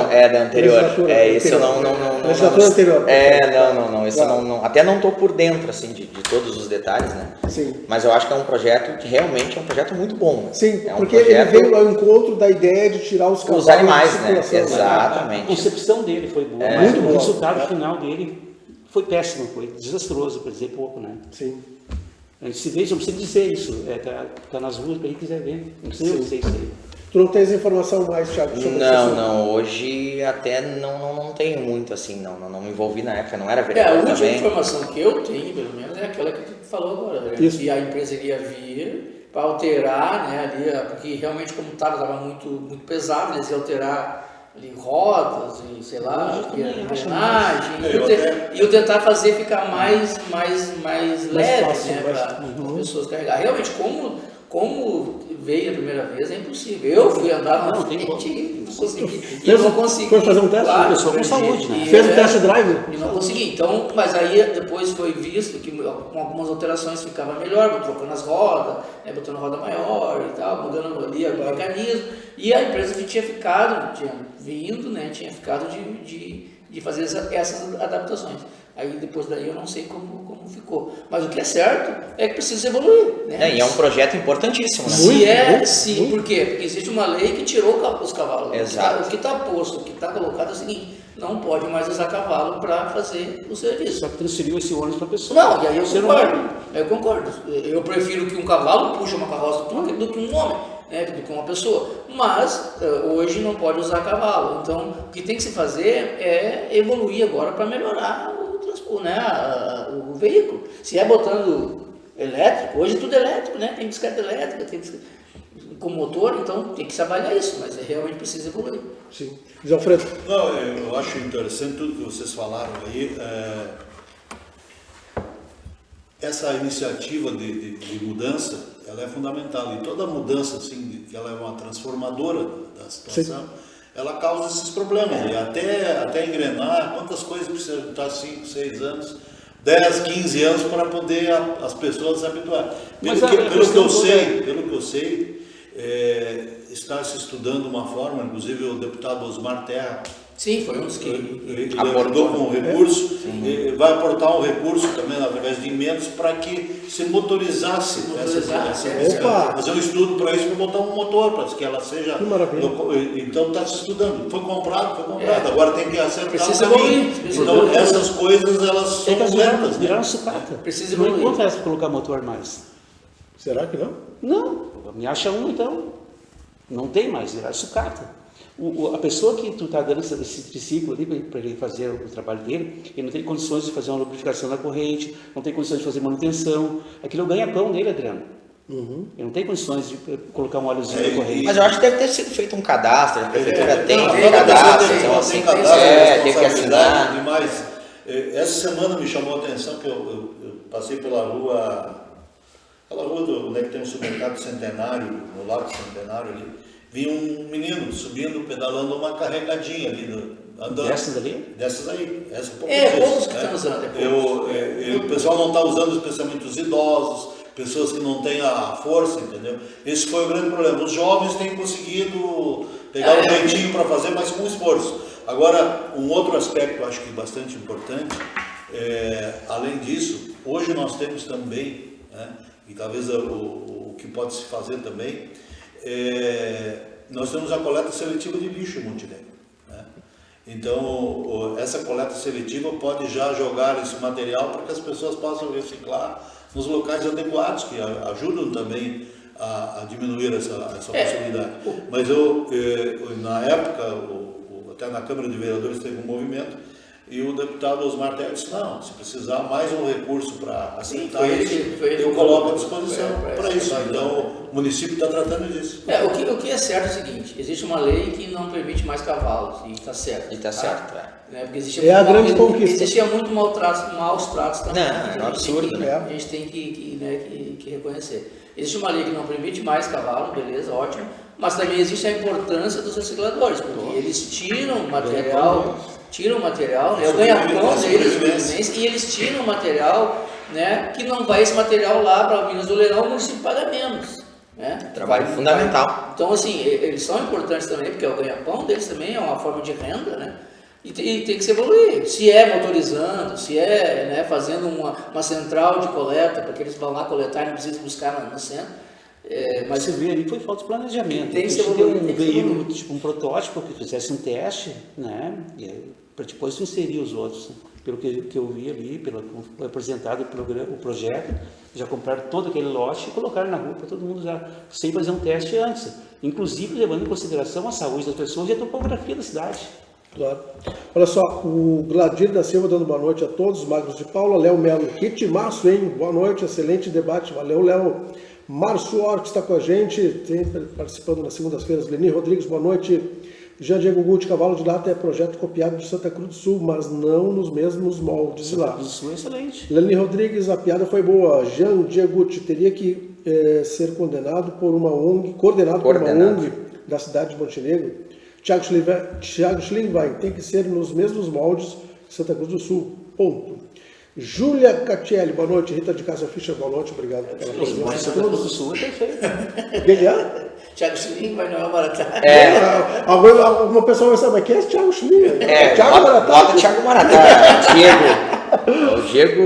é da anterior. Esse eu não. Legislatura anterior. Esse eu não. Até não estou por dentro, assim, de todos os detalhes, né? Sim. Mas eu acho que é um projeto que realmente é um projeto muito bom. Né? Sim, é um porque ele veio ao encontro da ideia de tirar os cavalos. Os animais, de né? circulação, Exatamente. A concepção dele foi boa, mas o resultado final dele foi péssimo, foi desastroso, para dizer pouco, né? Sim. A gente se veja, não precisa dizer isso, tá nas ruas para quem quiser ver, não precisa dizer isso aí. Tu não tens informação mais, Thiago? Sobre não, hoje até não tenho muito, assim, não me envolvi na época, não era vereador também. A última também. informação que eu tenho, pelo menos, é aquela que tu falou agora, né? Que a empresa iria vir para alterar, né, ali, porque realmente como estava muito pesado, eles iam alterar ali rodas e, sei lá, engrenagem, e tentar fazer ficar mais leve, fácil, né, para as pessoas carregar. Realmente, como veio a primeira vez, é impossível. Eu fui andar na frente e não consegui. Foi fazer um teste? Claro, pessoa com saúde, né? Fez o test drive? E não consegui. Então, mas aí depois foi visto que com algumas alterações ficava melhor, trocando as rodas, né, botando roda maior e tal, mudando ali o mecanismo. E a empresa que tinha ficado de fazer essas adaptações. Aí depois daí eu não sei como ficou. Mas o que é certo é que precisa evoluir. Né? E é um projeto importantíssimo, né? Por quê? Porque existe uma lei que tirou os cavalos. Exato. O que está posto, o que está colocado é o seguinte: não pode mais usar cavalo para fazer o serviço. Só que transferiu esse ônibus para a pessoa. Não, e aí eu concordo. Eu prefiro que um cavalo puxe uma carroça do que um homem, né, do que uma pessoa. Mas hoje não pode usar cavalo. Então, o que tem que se fazer é evoluir agora para melhorar o transporte. o veículo. Se é botando elétrico, hoje tudo é elétrico, né? Tem bicicleta elétrica, tem bicicleta com motor, então tem que se avaliar isso, mas realmente precisa evoluir. Sim. José Alfredo. Não, eu acho interessante tudo que vocês falaram aí. Essa iniciativa de mudança, ela é fundamental. E toda mudança, assim, que ela é uma transformadora da situação, sim, ela causa esses problemas. E até engrenar, quantas coisas precisam estar 5, 6 anos, 10, 15 anos para poder as pessoas se habituarem. Pelo que eu sei, está se estudando uma forma, inclusive o deputado Osmar Terra, sim, foi um dos que aportou com um recurso, vai aportar um recurso também através de emendas para que se motorizasse essa fazer um estudo para isso, para botar um motor, para que ela seja. Então está se estudando. Foi comprado, agora tem que acertar o caminho. Então essas coisas elas são lentas. Viraram sucata. Precisa não evoluir. acontece colocar motor mais. Será que não? Não, me acha um então. Não tem mais, viraram sucata. A pessoa que tu está dando esse triciclo ali para ele fazer o trabalho dele, ele não tem condições de fazer uma lubrificação na corrente, não tem condições de fazer manutenção. Aquilo é o ganha-pão dele, Adriano. Ele não tem condições de colocar um óleozinho na corrente. Mas eu acho que deve ter sido feito um cadastro, a prefeitura tem cadastro, então assim, tem que assinar. Demais. Essa semana me chamou a atenção que eu passei pela rua, onde é que tem um supermercado Centenário, no lado do Centenário ali. Vi um menino subindo, pedalando uma carregadinha ali, andando. Dessas ali? Dessas aí. Essa poucos que estão usando. O pessoal não está usando, especialmente os idosos, pessoas que não têm a força, entendeu? Esse foi o grande problema. Os jovens têm conseguido pegar um jeitinho para fazer, mas com esforço. Agora, um outro aspecto, acho que bastante importante, além disso, hoje nós temos também, e talvez o que pode se fazer também, nós temos a coleta seletiva de lixo em Montenegro. Então, essa coleta seletiva pode já jogar esse material para que as pessoas possam reciclar nos locais adequados, que ajudam também a diminuir essa possibilidade. Mas na época, até na Câmara de Vereadores teve um movimento, e o deputado Osmar Terra disse, não, se precisar mais um recurso para aceitar isso, eu coloco à disposição para isso. Então, o município está tratando disso. O que é certo é o seguinte, existe uma lei que não permite mais cavalos, e está certo. Porque a grande conquista. Existia muito maus tratos também. Não, é um absurdo. A gente tem que reconhecer. Existe uma lei que não permite mais cavalo, beleza, ótimo, mas também existe a importância dos recicladores, porque eles tiram material, né, o ganha-pão deles, e eles tiram material, né, que não vai esse material lá para Minas do Leirão, o município paga menos. Né? Trabalho fundamental. Então, assim, eles são importantes também, porque o ganha-pão deles também é uma forma de renda, né? E tem que se evoluir. Se é motorizando, se é fazendo uma central de coleta, para que eles vão lá coletar e não precisam buscar no centro. Mas você vê ali, foi falta de planejamento. Tem que ser um veículo, tipo um protótipo, que fizesse um teste, né? Para depois inserir os outros. Pelo que eu vi ali, pelo que foi apresentado o projeto, já compraram todo aquele lote e colocaram na rua para todo mundo usar, sem fazer um teste antes. Inclusive levando em consideração a saúde das pessoas e a topografia da cidade. Claro. Olha só, o Gladir da Silva dando boa noite a todos, Magros de Paula, Léo Melo, ritmaço, hein? Boa noite, excelente debate, valeu, Léo. Márcio Orques está com a gente, sempre participando nas segundas-feiras. Leni Rodrigues, boa noite. Jean Diego Guti, Cavalo de Lata é projeto copiado de Santa Cruz do Sul, mas não nos mesmos moldes lá. Santa Cruz do Sul é excelente. Leni Rodrigues, a piada foi boa. Jean Diego Guti teria que ser condenado por uma ONG, coordenado por uma ONG da cidade de Montenegro. Thiago Schlingwein tem que ser nos mesmos moldes de Santa Cruz do Sul. Ponto. Júlia Catielli, boa noite. Rita de Casa Fischer, boa noite. Obrigado pela presença. Santa Cruz do Sul é perfeito. O que é? Thiago Schlingwein não é o Maratá. Alguma pessoa vai saber, mas quem é esse Thiago Schlingwein? Thiago Maratá. Bota Thiago Maratá. Diego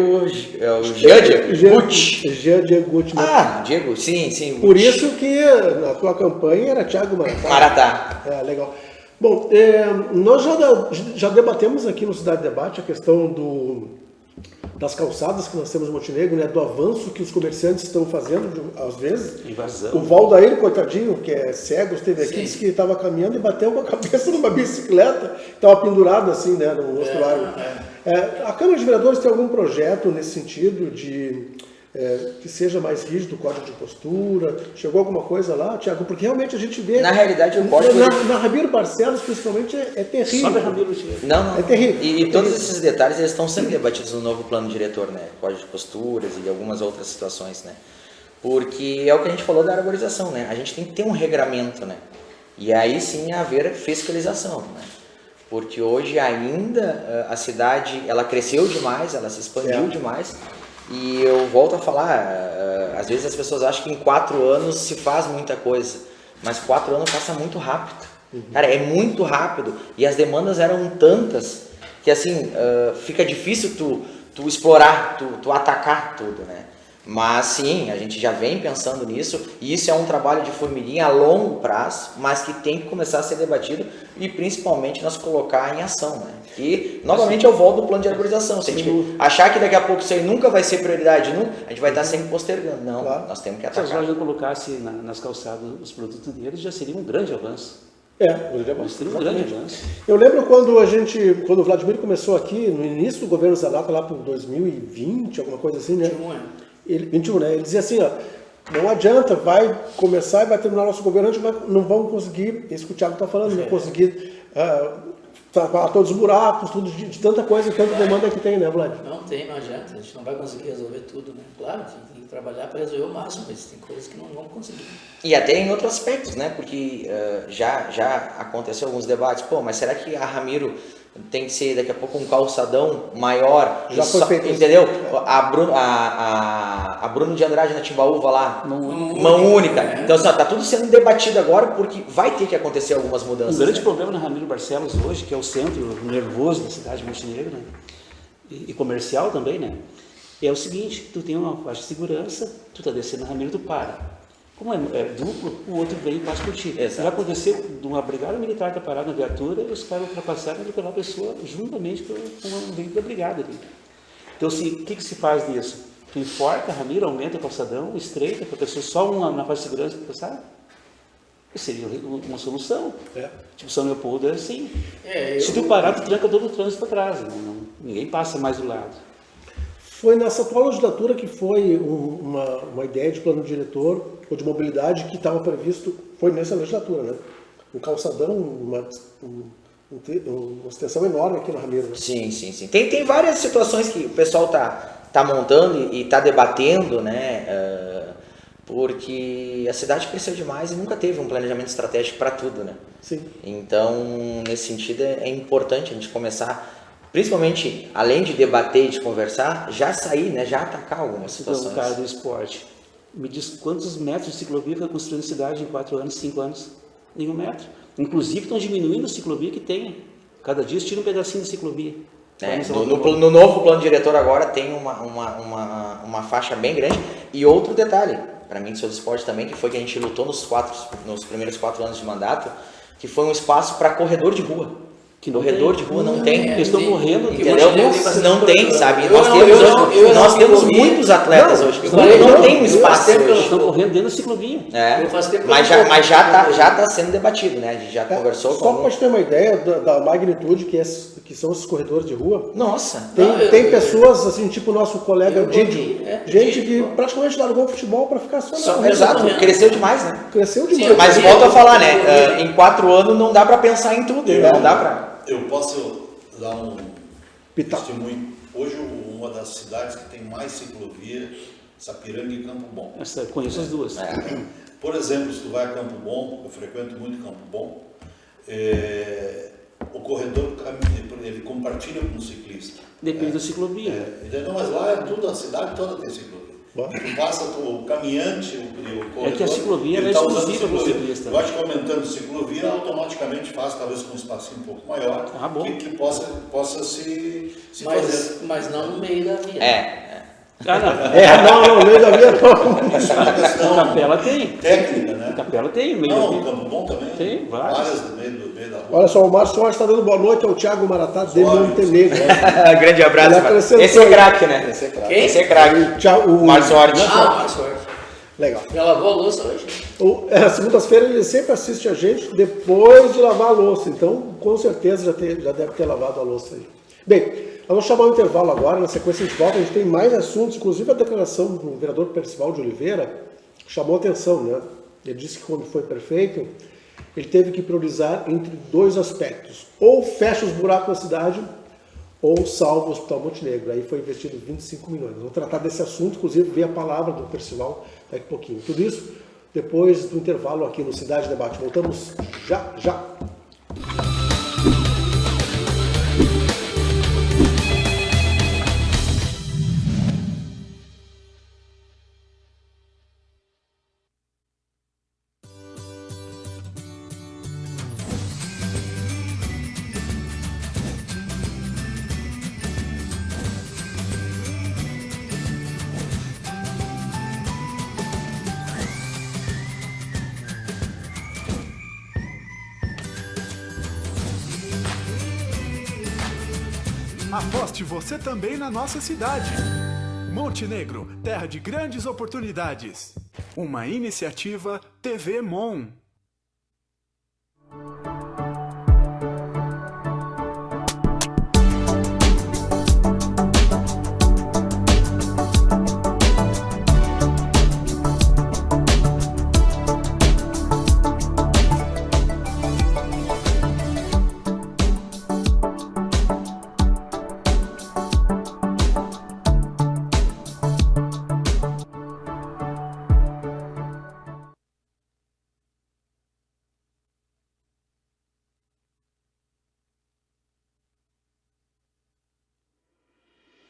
Guti. Diego, sim. Por isso que na tua campanha era Thiago Maratá. Legal. Bom, nós já debatemos aqui no Cidade Debate a questão das calçadas que nós temos em Montenegro, né, do avanço que os comerciantes estão fazendo, às vezes. Invasão. O Valdair, coitadinho, que é cego, esteve aqui, disse que estava caminhando e bateu com a cabeça numa bicicleta, estava pendurado assim, né, no mostruário. A Câmara de Vereadores tem algum projeto nesse sentido de que seja mais rígido o código de postura? Chegou alguma coisa lá, Tiago? Porque realmente a gente vê... Na realidade, o código... Na Ramiro Barcelos, principalmente, é terrível. Só da Ramiro Não. É terrível. E todos esses detalhes eles estão sendo debatidos no novo plano diretor, né? Código de posturas e algumas outras situações, né? Porque é o que a gente falou da arborização, né? A gente tem que ter um regramento, né? E aí sim haver fiscalização, né? Porque hoje ainda a cidade, ela cresceu demais, ela se expandiu demais. E eu volto a falar, às vezes as pessoas acham que em 4 anos se faz muita coisa, mas 4 anos passa muito rápido. Cara, é muito rápido e as demandas eram tantas que assim, fica difícil tu explorar, tu atacar tudo, né? Mas sim, a gente já vem pensando nisso e isso é um trabalho de formiguinha a longo prazo, mas que tem que começar a ser debatido e principalmente nós colocar em ação, né? E novamente eu volto do plano de arborização. Se a gente achar que daqui a pouco isso aí nunca vai ser prioridade, a gente vai estar sempre postergando. Não, nós temos que atacar. Se as lojas colocassem nas calçadas os produtos deles, já seria um grande avanço. Um grande avanço. Eu lembro quando o Vladimir começou aqui, no início do governo Zanata, lá por 2020, alguma coisa assim, né? 21, né? Ele dizia assim, ó, não adianta, vai começar e vai terminar nosso governo, a gente não vamos conseguir, isso que o Thiago está falando, não conseguir tapar todos os buracos, tudo de tanta coisa e tanta demanda que tem, né, Vlad? Não adianta, a gente não vai conseguir resolver tudo, né? Claro, tem que trabalhar para resolver o máximo, mas tem coisas que não vamos conseguir. E até em outros aspectos, né? Porque já aconteceu alguns debates, mas será que a Ramiro tem que ser daqui a pouco um calçadão maior? Já foi feito isso. Entendeu? A Bruno de Andrade na Timbaúva lá, mão única. Então assim, tá tudo sendo debatido agora porque vai ter que acontecer algumas mudanças. Um grande problema na Ramiro Barcelos hoje, que é o centro nervoso da cidade de Montenegro, né? E comercial também, né? É o seguinte, tu tem uma faixa de segurança, tu tá descendo na Ramiro, tu para. Como é duplo, o outro vem e passa por ti. Já aconteceu de uma brigada militar que tá parada na viatura e os caras ultrapassaram e atropelar a pessoa juntamente com um veículo da brigada. Então, assim, o que se faz disso? Tu enforca a Ramiro, aumenta o calçadão, estreita, para a pessoa só na faixa de segurança passar? Seria uma solução. Tipo, São Leopoldo é assim. Se tu parar, tu tranca todo o trânsito para trás. Ninguém passa mais do lado. Foi nessa atual legislatura que foi uma ideia de plano diretor ou de mobilidade que estava previsto, foi nessa legislatura, né? Um calçadão, uma extensão enorme aqui na Ramiro. Né? Sim. Tem várias situações que o pessoal tá montando e tá debatendo, né? Porque a cidade cresceu demais e nunca teve um planejamento estratégico para tudo, né? Sim. Então, nesse sentido, é importante a gente começar, principalmente, além de debater e de conversar, já sair, né? Já atacar algumas situações. Então, o cara do esporte, me diz quantos metros de ciclovia foi construída na cidade em 4 anos, 5 anos? Nenhum metro. Inclusive, estão diminuindo a ciclovia que tem. Cada dia tira um pedacinho de ciclovia. No novo plano diretor agora tem uma faixa bem grande. E outro detalhe, para mim, que sou do esporte também, que foi que a gente lutou nos primeiros 4 anos de mandato, que foi um espaço para corredor de rua. Que corredor de rua não tem. Eles estão correndo, entendeu? Não tem, sabe? Nós temos muitos atletas hoje. Não tem um espaço hoje. Estão correndo dentro da ciclovia. Mas já está sendo debatido, né? A gente já conversou com... Só para ter uma ideia da magnitude que são esses corredores de rua. Nossa! Tem pessoas, assim, tipo o nosso colega Didi. Gente que praticamente largou o futebol para ficar só na... Exato, cresceu demais, né? Cresceu demais. Mas volto a falar, né? Em 4 anos não dá para pensar em tudo. Não dá para... Eu posso dar um testemunho. Hoje, uma das cidades que tem mais ciclovia, Sapiranga e Campo Bom. Eu conheço as duas. Por exemplo, se tu vai a Campo Bom, eu frequento muito Campo Bom, o corredor ele compartilha com o ciclista. Depende da ciclovia. Mas lá é tudo, a cidade toda tem ciclovia. Tu passa o caminhante, o corredor... É que a ciclovia é exclusiva para o ciclista. Eu acho que aumentando ciclovia, automaticamente faz, talvez com um espacinho um pouco maior, que possa se fazer. Mas não no meio da via. Não, no meio da via não. Isso é uma questão... Capela tem. Técnica, né? Capela tem, meio da via. Não, Campo Bom também. Tem, várias. No meio da rua. Olha só, o Márcio Soares está dando boa noite ao Thiago Maratá de Montenegro. Grande abraço, Esse é craque, né? Esse é craque. O Márcio Soares. Márcio Soares. Legal. Já lavou a louça hoje? Segundas-feiras ele sempre assiste a gente depois de lavar a louça. Então, com certeza já deve ter lavado a louça aí. Bem, vamos chamar um intervalo agora, na sequência a gente volta, a gente tem mais assuntos, inclusive a declaração do vereador Percival de Oliveira chamou atenção, né? Ele disse que quando foi prefeito, ele teve que priorizar entre 2 aspectos, ou fecha os buracos na cidade, ou salva o Hospital Montenegro. Aí foi investido 25 milhões. Vamos tratar desse assunto, inclusive ver a palavra do Percival daqui a pouquinho. Tudo isso depois do intervalo aqui no Cidade Debate. Voltamos já. Aposte você também na nossa cidade. Montenegro, terra de grandes oportunidades. Uma iniciativa TV Mon.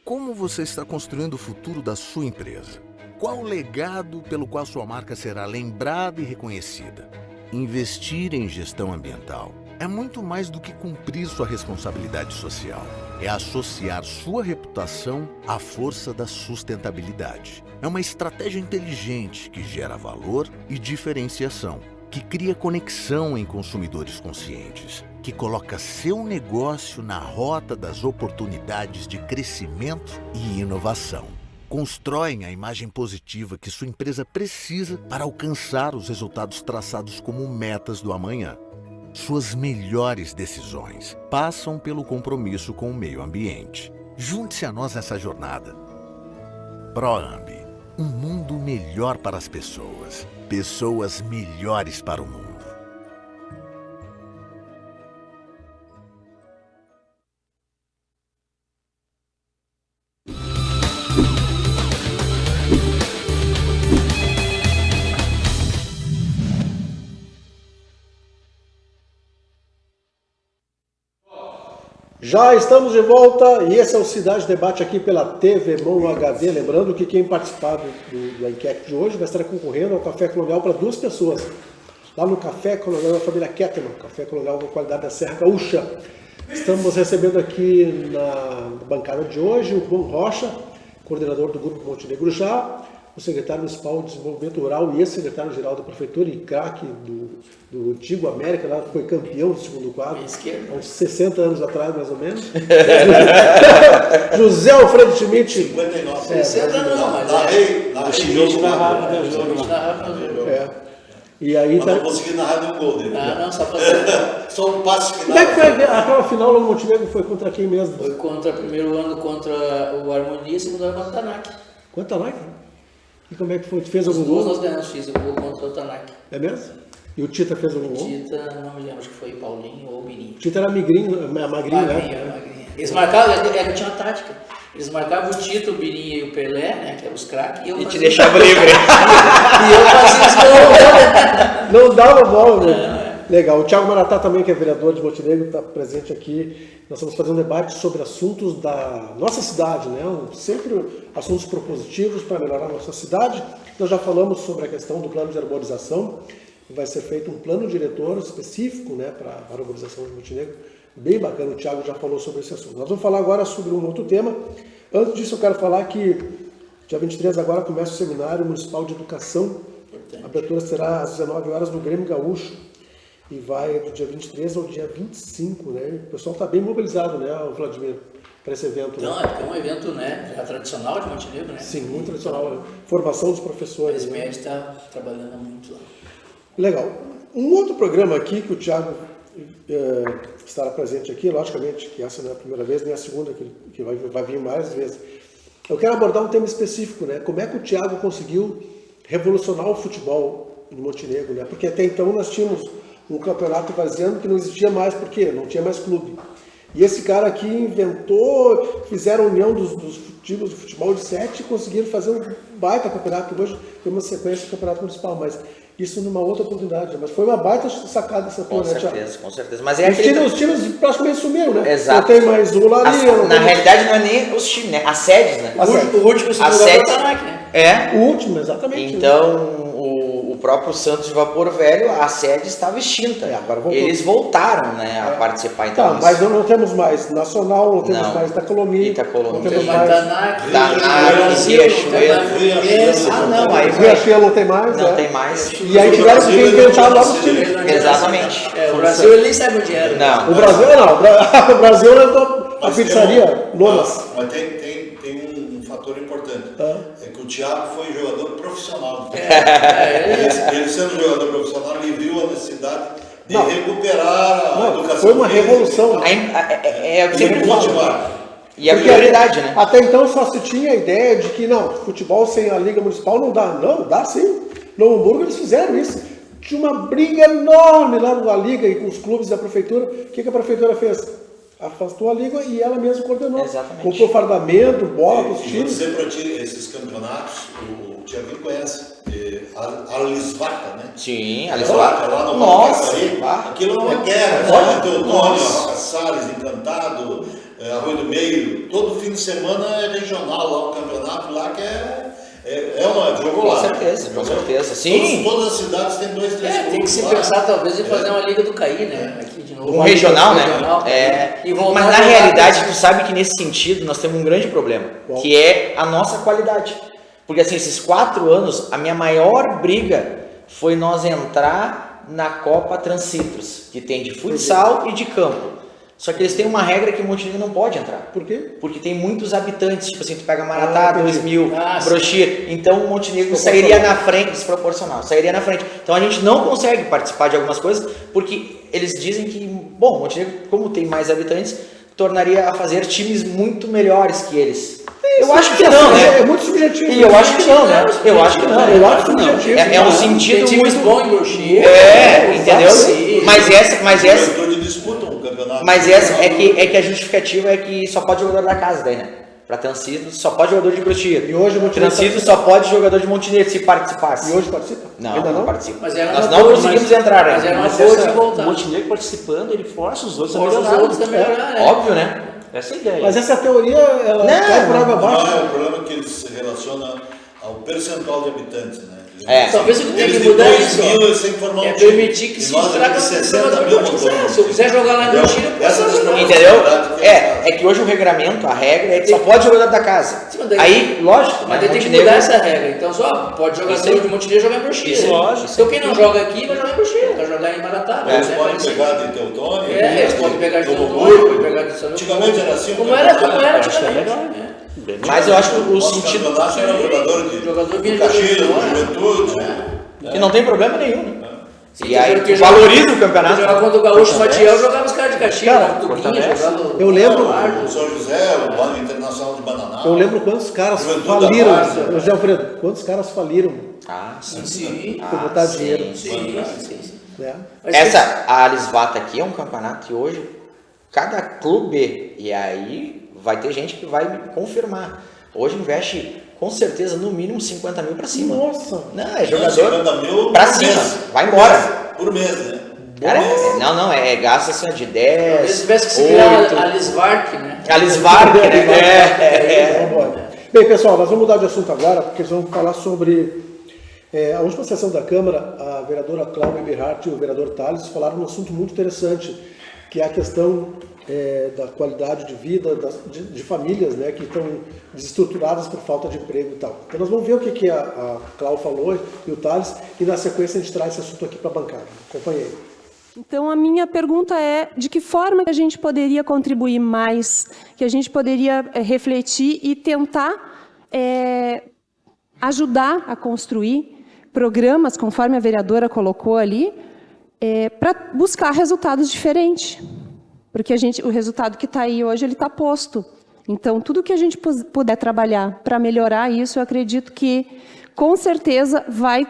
Como você está construindo o futuro da sua empresa? Qual o legado pelo qual sua marca será lembrada e reconhecida? Investir em gestão ambiental é muito mais do que cumprir sua responsabilidade social. É associar sua reputação à força da sustentabilidade. É uma estratégia inteligente que gera valor e diferenciação, que cria conexão em consumidores conscientes, que coloca seu negócio na rota das oportunidades de crescimento e inovação. Constroem a imagem positiva que sua empresa precisa para alcançar os resultados traçados como metas do amanhã. Suas melhores decisões passam pelo compromisso com o meio ambiente. Junte-se a nós nessa jornada. ProAmbi, um mundo melhor para as pessoas. Pessoas melhores para o mundo. Já estamos de volta e esse é o Cidade Debate aqui pela TV Mon HD. Lembrando que quem participar da enquete de hoje vai estar concorrendo ao Café Colonial para 2 pessoas. Lá no Café Colonial da família Ketterman, Café Colonial com qualidade da Serra Gaúcha. Estamos recebendo aqui na bancada de hoje o João Rocha, coordenador do Grupo Montenegro Já, o secretário municipal de Desenvolvimento Rural e ex-secretário-geral da Prefeitura e craque do antigo América, lá foi campeão do segundo quadro, há uns 60 anos atrás, mais ou menos. José Alfredo Schmidt. 59. 60 anos não, mas Na Schmidt narrava o jogo. E aí mas não consegui narrar nenhum gol dele. Não, só fazer. Só um passe final. Como é que foi aquela final lá no Montenegro? Foi contra quem mesmo? Foi contra, primeiro ano contra o Harmonia, segundo ano contra o Tanak. Contra lá? E como é que foi? Tu fez Os algum dois gol? nós ganhamos, fiz o gol contra o Tanak. É mesmo? E o Tita fez algum gol? Tita, não me lembro, acho que foi Paulinho ou Birinho. O Tita era magrinho, né? Magrinho. Eles marcavam, tinha uma tática. Eles marcavam o Tito, o Birinho e o Pelé, né, que eram os craques, E te deixava livre. E eu fazia os gols. Não dava bola, né? Legal. O Thiago Maratá também, que é vereador de Montenegro, está presente aqui. Nós estamos fazendo um debate sobre assuntos da nossa cidade, né? Sempre assuntos propositivos para melhorar a nossa cidade. Nós já falamos sobre a questão do plano de arborização. Vai ser feito um plano diretor específico, né, para a arborização de Montenegro. Bem bacana, o Thiago já falou sobre esse assunto. Nós vamos falar agora sobre um outro tema. Antes disso, eu quero falar que dia 23 agora começa o Seminário Municipal de Educação. A abertura será às 19 horas no Grêmio Gaúcho. E vai do dia 23 ao dia 25, né? O pessoal está bem mobilizado, né, Vladimir, para esse evento. Então, né? é um evento, né, já tradicional de Montenegro, né? Sim, muito tradicional. Né? Formação dos professores. O né? SMED está trabalhando muito lá. Legal. Um outro programa aqui que o Thiago estará presente aqui, logicamente que essa não é a primeira vez, nem a segunda, que vai vir mais vezes. Eu quero abordar um tema específico, né? Como é que o Thiago conseguiu revolucionar o futebol em Montenegro, né? Porque até então nós tínhamos um campeonato varziano que não existia mais, por quê? Não tinha mais clube. E esse cara aqui inventou, fizeram a união dos times de futebol de 7 e conseguiram fazer um baita campeonato, que hoje tem uma sequência do campeonato municipal, mas isso numa outra oportunidade. Mas foi uma baita sacada essa Com tua, né, Thiago? certeza, com certeza. Mas é Os times praticamente sumiram, né? Exato. Não tem mais um lá ali. Na realidade não é nem os times, né? As sedes, né? O último As segundo sedes. né? É. O último, exatamente. Então, o próprio Santos de Vapor Velho, a sede estava extinta. Agora voltou. Eles voltaram, né, a participar. Então, Tá, mas não temos mais Nacional, não temos mais Itacolomi, Itacolomi. não temos Tem mais... Danac, Brasil, O Riachuelo não tem mais, não né? tem mais. E aí tiveram que inventar novos times. Exatamente. O Brasil ele nem sabe onde era. Não. O Brasil não, o Brasil levou a pizzaria Lomas. Mas tem um fator importante. É que o Thiago foi jogador profissional. Ele sendo jogador profissional, ele viu a necessidade de recuperar a educação. Foi uma revolução. É o que sempre falo. motivar. E a prioridade, né? Até então só se tinha a ideia de que não, futebol sem a Liga Municipal não dá. Não, dá sim. No Hamburgo eles fizeram isso. Tinha uma briga enorme lá na Liga e com os clubes da prefeitura. O que a prefeitura fez? Afastou a Liga e ela mesma coordenou. Exatamente. Comprou fardamento, bola para os E vou times. dizer para ti, esses campeonatos, o Thiaguinho conhece. A Lisvata, né? Sim, a Lisvata, lá no Nossa! Aquilo é uma guerra, né? Teotônio, Roca Salles, Encantado, Arroio do Meio. Todo fim de semana é regional lá, um campeonato lá que é uma jogo lá. Com certeza. Sim. Todas as cidades têm 2, 3 clubes. Tem que se pensar talvez em fazer uma Liga do Caí, né? Aqui de novo. Um regional, né? E voltar Mas a na jogar realidade, tu sabe que nesse sentido nós temos um grande problema, que é a nossa qualidade. Porque assim, esses 4 anos, a minha maior briga foi nós entrar na Copa Transcitros, que tem de futsal e de campo. Só que eles têm uma regra que o Montenegro não pode entrar. Por quê? Porque tem muitos habitantes, tipo assim, tu pega Maratá, 2.000, sim. Brochir, então o Montenegro sairia na frente, desproporcional, sairia na frente. Então a gente não consegue participar de algumas coisas, porque eles dizem que, bom, o Montenegro, como tem mais habitantes, tornaria a fazer times muito melhores que eles. Eu acho que não, né? É muito subjetivo. E eu acho que não, né? Eu acho que não. Eu acho subjetivo. É um sentido Tem times muito... bons em Brochir. Entendeu? Sim. Mas essa... Juventude disputa um campeonato. Mas essa é que a justificativa é que só pode jogador da casa daí, né? Pra Transito só pode jogador de Brochir. E hoje o Montenegro Transito só pode jogador de Montenegro se participasse. E hoje participa? Não, Ainda não participa. Mas era Nós uma não boa, conseguimos mas- entrar mas ainda. era uma Mas boa de essa- voltar. o Montenegro participando, ele força os outros a Força os melhorar. outros a melhorar, né? Óbvio, né? Essa é a ideia. Mas essa teoria, ela Não, cai por água Não, abaixo. o problema é que ele se relaciona ao percentual de habitantes, né? Talvez o que tem Eles que de mudar é 2 isso. mil, eles têm que formar É um time. permitir que E se nós traga aqui 60 mil Se eu quiser jogar lá em Brochir, eu posso jogar. Entendeu? É que hoje o regramento, a regra é que só pode jogador da casa. Sim, mas daí- Aí, lógico, Mas né? daí tem que Montenegro- mudar essa regra. Então só pode jogar Isso aí. de Montenegro jogar em Brochir. Isso aí, lógico. Então quem não joga aqui vai jogar em Brochir, vai jogar em Maratá. Eles podem pegar de Teotônio. Eles podem pegar de Novo Teotônio, Hamburgo. podem pegar de São Antigamente era assim. Como era Acho que é antigamente. melhor. Mas eu acho que o Nosso sentido... campeonato era jogador de Jogador vinha do Caxias, de do fora. Juventude. Que não tem problema nenhum, né? Sim, E aí, porque tu valoriza o Jogar campeonato. contra o Gaúcho Matiel, jogava os caras de Caxias, Cara, jogava o Tuquinha, jogava o... Eu lembro- O São José, o Banco Internacional de Bananal. Eu lembro quantos caras Juventude faliram. da Várzea. José Alfredo, quantos caras faliram Ah, sim. Sim, por botar dinheiro? sim. Né? Mas Essa, a Alisvata aqui é um campeonato que hoje, cada clube, e aí vai ter gente que vai me confirmar, hoje investe com certeza no mínimo 50 mil pra cima. Nossa! Não, é jogador 50 mil pra por cima, mês. vai embora. Por mês, né? Cara, é gasto assim ó, de 10, talvez tivesse que se 8, criar a Lisvark, né? Alisvark, né? Vambora. Bem, pessoal, nós vamos mudar de assunto agora, porque nós vamos falar sobre a última sessão da Câmara. A vereadora Cláudia Berhardt e o vereador Tales falaram um assunto muito interessante, que é a questão da qualidade de vida de famílias, né, que estão desestruturadas por falta de emprego e tal. Então nós vamos ver o que a Cláudia falou e o Tales, e na sequência a gente traz esse assunto aqui para a bancada. Acompanhe aí. Então, a minha pergunta é de que forma que a gente poderia contribuir mais, que a gente poderia refletir e tentar ajudar a construir programas, conforme a vereadora colocou ali, para buscar resultados diferentes. Porque o resultado que está aí hoje, ele está posto. Então, tudo que a gente puder trabalhar para melhorar isso, eu acredito que, com certeza, vai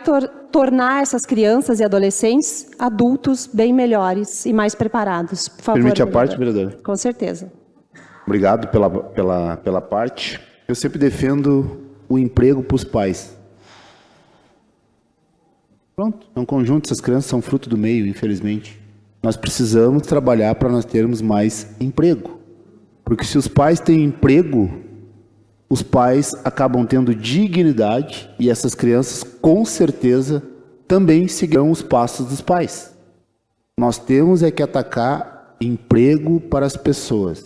tornar essas crianças e adolescentes adultos bem melhores e mais preparados. Por favor, permite a parte, vereadora? Com certeza. Obrigado pela parte. Eu sempre defendo o emprego para os pais. Pronto, é um conjunto, essas crianças são fruto do meio, infelizmente. Nós precisamos trabalhar para nós termos mais emprego. Porque se os pais têm emprego, os pais acabam tendo dignidade e essas crianças, com certeza, também seguirão os passos dos pais. Nós temos que atacar emprego para as pessoas.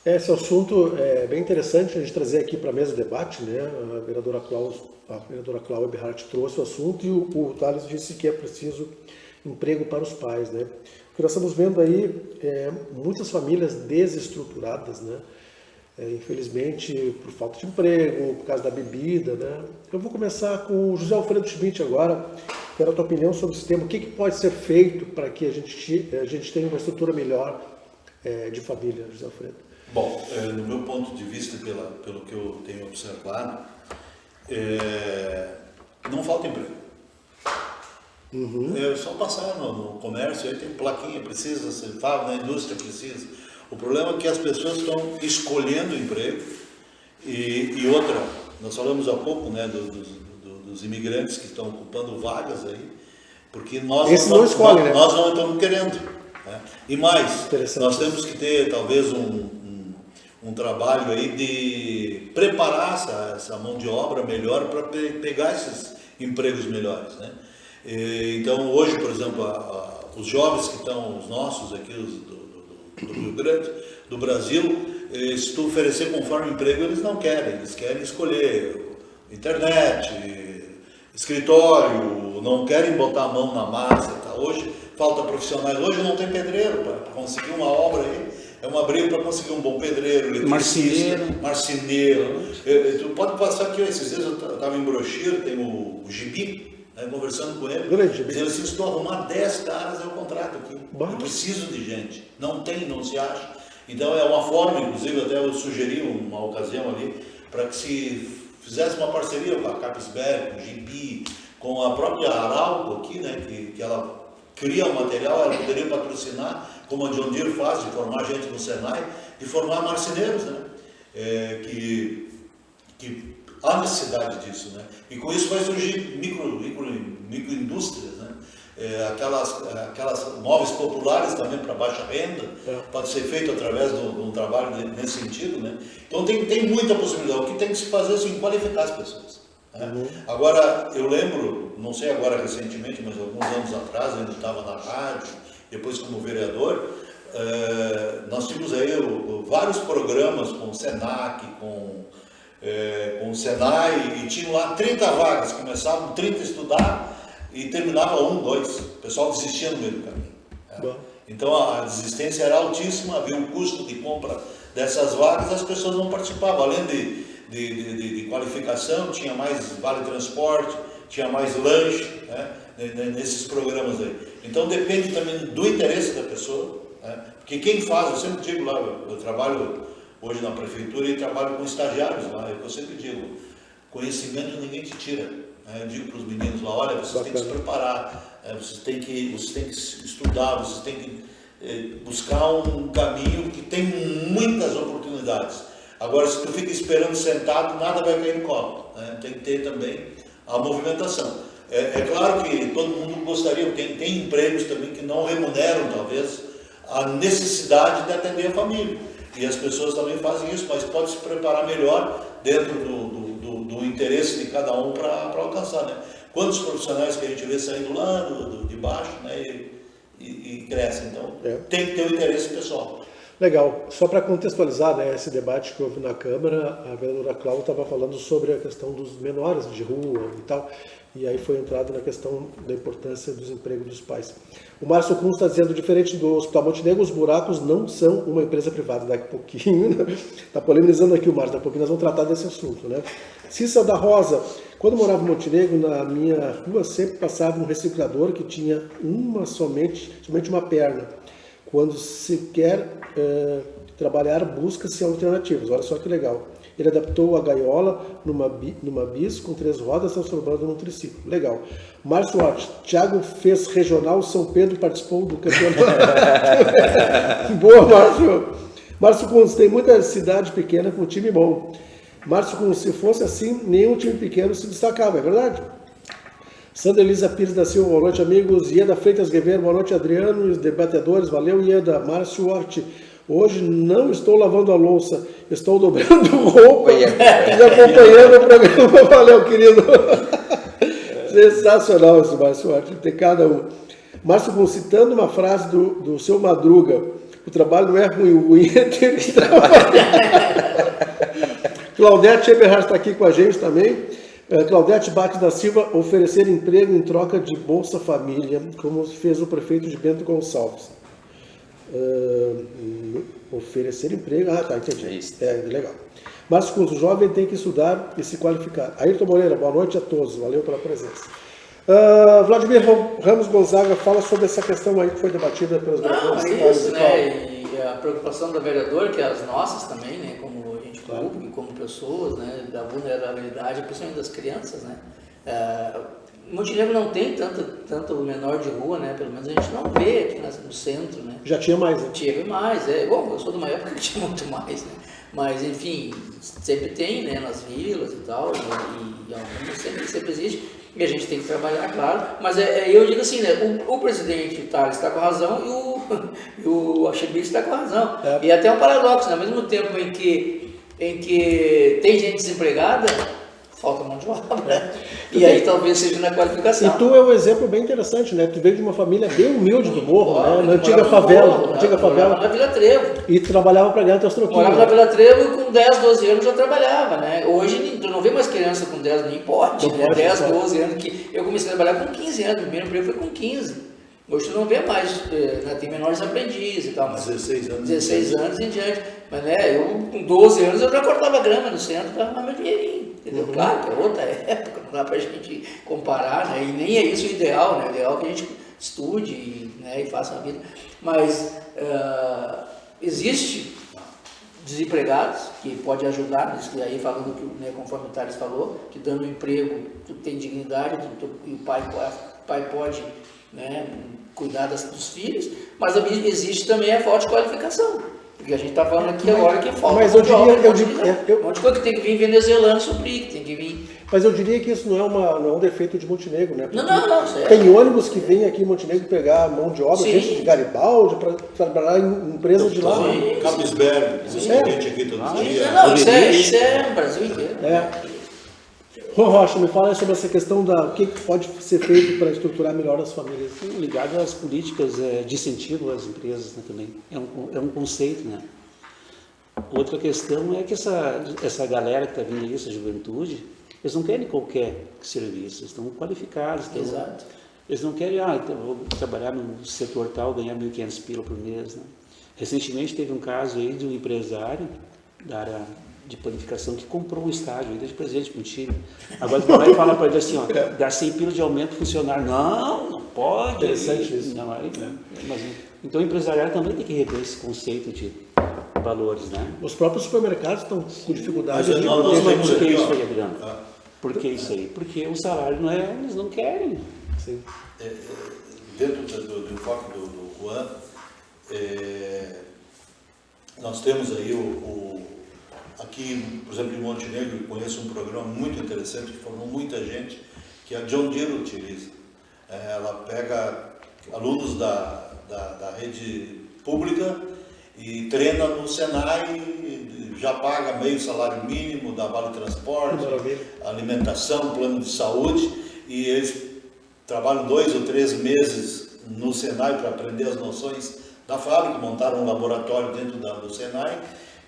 Esse assunto é bem interessante a gente trazer aqui para a mesa de debate, né? A vereadora Cláudia Eberhardt trouxe o assunto e o Thales disse que é preciso emprego para os pais, né? O que nós estamos vendo aí muitas famílias desestruturadas, né? Infelizmente, por falta de emprego, por causa da bebida, né? Eu vou começar com o José Alfredo Schmidt agora. Quero a tua opinião sobre esse tema. O que pode ser feito para que a gente tenha uma estrutura melhor de família, José Alfredo? Bom, no meu ponto de vista, pelo que eu tenho observado, não falta emprego. É só passar no comércio, aí tem plaquinha, precisa, você fala, na indústria precisa. O problema é que as pessoas estão escolhendo emprego e outra, nós falamos há pouco, né, dos imigrantes que estão ocupando vagas aí, porque nós não estamos querendo. Né? E mais, nós temos que ter talvez um trabalho aí de preparar essa mão de obra melhor para pegar esses empregos melhores, né? Então hoje, por exemplo, os jovens que estão, os nossos aqui, do Rio Grande, do Brasil, se tu oferecer conforme emprego, eles não querem, eles querem escolher internet, escritório, não querem botar a mão na massa, tá? Hoje falta profissionais, hoje não tem pedreiro para conseguir uma obra aí. É uma briga para conseguir um bom pedreiro, marceneiro. Tu pode passar aqui, esses dias eu estava em Broxir, tem o Gibi, né, conversando com ele, dizendo assim, se tu arrumar 10 caras, eu contrato aqui. Eu preciso de gente. Não tem, não se acha. Então é uma forma, inclusive, até eu sugeri uma ocasião ali, para que se fizesse uma parceria com a Capisberg, com o Gibi, com a própria Arauco aqui, né, que ela cria o material, ela poderia patrocinar, como a John Deere faz, de formar gente no Senai, de formar marceneiros, né? Que há necessidade disso, né? E com isso vai surgir microindústrias, né? Aquelas móveis populares também para baixa renda, pode ser feito através de um trabalho nesse sentido, né? Então tem muita possibilidade. O que tem que se fazer é assim, qualificar as pessoas. Né? Agora, eu lembro, não sei agora recentemente, mas alguns anos atrás, eu ainda estava na rádio, depois como vereador, nós tínhamos aí vários programas com o Senac, com o Senai, e tinham lá 30 vagas, começavam 30 a estudar e terminava 1, 2, o pessoal desistia no meio do caminho. Então a desistência era altíssima, havia um custo de compra dessas vagas, as pessoas não participavam, além de qualificação, tinha mais vale transporte, tinha mais lanche, né, nesses programas aí. Então depende também do interesse da pessoa, né, porque quem faz, eu sempre digo lá, eu trabalho hoje na prefeitura e trabalho com estagiários lá, eu sempre digo, conhecimento ninguém te tira, né, eu digo para os meninos lá, olha, vocês têm que se preparar, vocês têm que estudar, vocês têm que buscar um caminho que tem muitas oportunidades. Agora, se tu fica esperando sentado, nada vai cair no colo, né? Tem que ter também a movimentação. É claro que todo mundo gostaria, tem empregos também que não remuneram, talvez, a necessidade de atender a família. E as pessoas também fazem isso, mas pode se preparar melhor dentro do interesse de cada um para alcançar, né? Quantos profissionais que a gente vê saindo lá de baixo, né? E crescem. Então, tem que ter o interesse pessoal. Legal. Só para contextualizar, né, esse debate que houve na Câmara, a vereadora Cláudia estava falando sobre a questão dos menores de rua e tal, e aí foi entrado na questão da importância dos empregos dos pais. O Márcio Kunz está dizendo, diferente do Hospital Montenegro, os buracos não são uma empresa privada. Daqui a pouquinho, está polemizando aqui o Márcio, daqui a pouquinho nós vamos tratar desse assunto, né? Cícero da Rosa, quando morava em Montenegro, na minha rua sempre passava um reciclador que tinha somente uma perna. Quando se quer trabalhar, busca-se alternativas. Olha só que legal. Ele adaptou a gaiola numa bis com 3 rodas, transformando num triciclo. Legal. Márcio Hort, Thiago fez regional, São Pedro participou do campeonato. Boa, Márcio. Márcio Kunz, tem muita cidade pequena com time bom. Márcio Kunz, se fosse assim, nenhum time pequeno se destacava, é verdade? Sandra Elisa Pires da Silva, boa noite, amigos. Ieda Freitas Guevara, boa noite, Adriano e os debatedores. Valeu, Ieda. Márcio Hort, hoje não estou lavando a louça, estou dobrando roupa e acompanhando o programa. Valeu, querido. Sensacional esse Márcio Hort, tem cada um. Márcio Kunz, citando uma frase do seu Madruga, o trabalho não é ruim, o ruim é ter que trabalhar. Claudete Eberhard está aqui com a gente também. Claudete Bate da Silva, oferecer emprego em troca de Bolsa Família, como fez o prefeito de Bento Gonçalves. Oferecer emprego, tá, entendi. Legal. Márcio Kunz, o jovem tem que estudar e se qualificar. Ayrton Moreira, boa noite a todos, valeu pela presença. Vladimir Ramos Gonzaga fala sobre essa questão aí que foi debatida pelos vereadores. É isso, né? E a preocupação da vereadora, que é as nossas também, né? Como agente público, como pessoas, né? Da vulnerabilidade, principalmente das crianças, né? Montenegro não tem tanto menor de rua, né? Pelo menos a gente não vê aqui no centro, né? Já tinha mais, né? Tinha mais, Bom, eu sou de uma época que tinha muito mais, né? Mas, enfim, sempre tem, né? Nas vilas e tal, e algumas sempre existe. E a gente tem que trabalhar, claro. Mas eu digo assim, né? O presidente Thales está com razão e o arcebispo está com razão. E até um paradoxo, né? Ao mesmo tempo em que tem gente desempregada, falta mão de obra, né? E aí talvez seja na qualificação. E tu é um exemplo bem interessante, né? Tu veio de uma família bem humilde do morro, né? Na antiga favela. Morava na Vila Trevo. E trabalhava para ganhar teus troquinhos. Morava na Vila Trevo e com 10, 12 anos já trabalhava, né? Hoje tu não vê mais criança com 10, nem pode, né? 10, 12 anos. Que eu comecei a trabalhar com 15 anos, o primeiro emprego foi com 15. Hoje tu não vê mais, né? Tem menores aprendizes e tal. Mas 16 anos em diante. Mas né, eu com 12 anos eu já cortava grama no centro para arrumar meu dinheirinho. Entendeu? Claro que é outra época, não dá pra gente comparar, né? E nem é isso o ideal, né? O ideal é que a gente estude, né? E faça a vida. Mas existe desempregados que pode ajudar, isso aí falando que, né, conforme o Thales falou, que dando emprego tu tem dignidade e o pai pode, né, cuidar dos filhos, mas existe também a falta de qualificação. Porque a gente está falando aqui agora que falta. Mas eu diria que tem que vir venezuelano suprir, tem que vir. Mas eu diria que isso não é um defeito de Montenegro, né? Porque não, certo. Tem ônibus que vêm aqui em Montenegro pegar mão de obra, gente de Garibaldi, para trabalhar em empresas de lá. Capesberg, existe gente aqui todo dia. Não, isso é o Brasil inteiro. Rocha, me fala sobre essa questão o que pode ser feito para estruturar melhor as famílias. Ligado às políticas de incentivo às empresas, né, também. É um conceito, né? Outra questão é que essa galera que está vindo aí, essa juventude, eles não querem qualquer serviço, eles estão qualificados. Exato. Eles não querem, eu vou trabalhar no setor tal, ganhar 1.500 pila por mês, né? Recentemente teve um caso aí de um empresário da área de planificação que comprou um estádio ainda de presente para um time. Agora tu vai lá e fala para ele assim, dá 100 pila de aumento funcionário. Não pode. Interessante isso. Não, então o empresariado também tem que rever esse conceito de valores, né? Os próprios supermercados estão com dificuldade de por que isso aí, Adriano? Por que isso aí? Porque o salário não é, eles não querem. Sim. Dentro do enfoque do Juan, nós temos aí aqui, por exemplo, em Montenegro, eu conheço um programa muito interessante que formou muita gente, que a John Deere utiliza. Ela pega alunos da rede pública e treina no Senai, já paga meio salário mínimo, dá vale transporte, alimentação, plano de saúde, e eles trabalham 2 ou 3 meses no Senai para aprender as noções da fábrica, montaram um laboratório dentro do Senai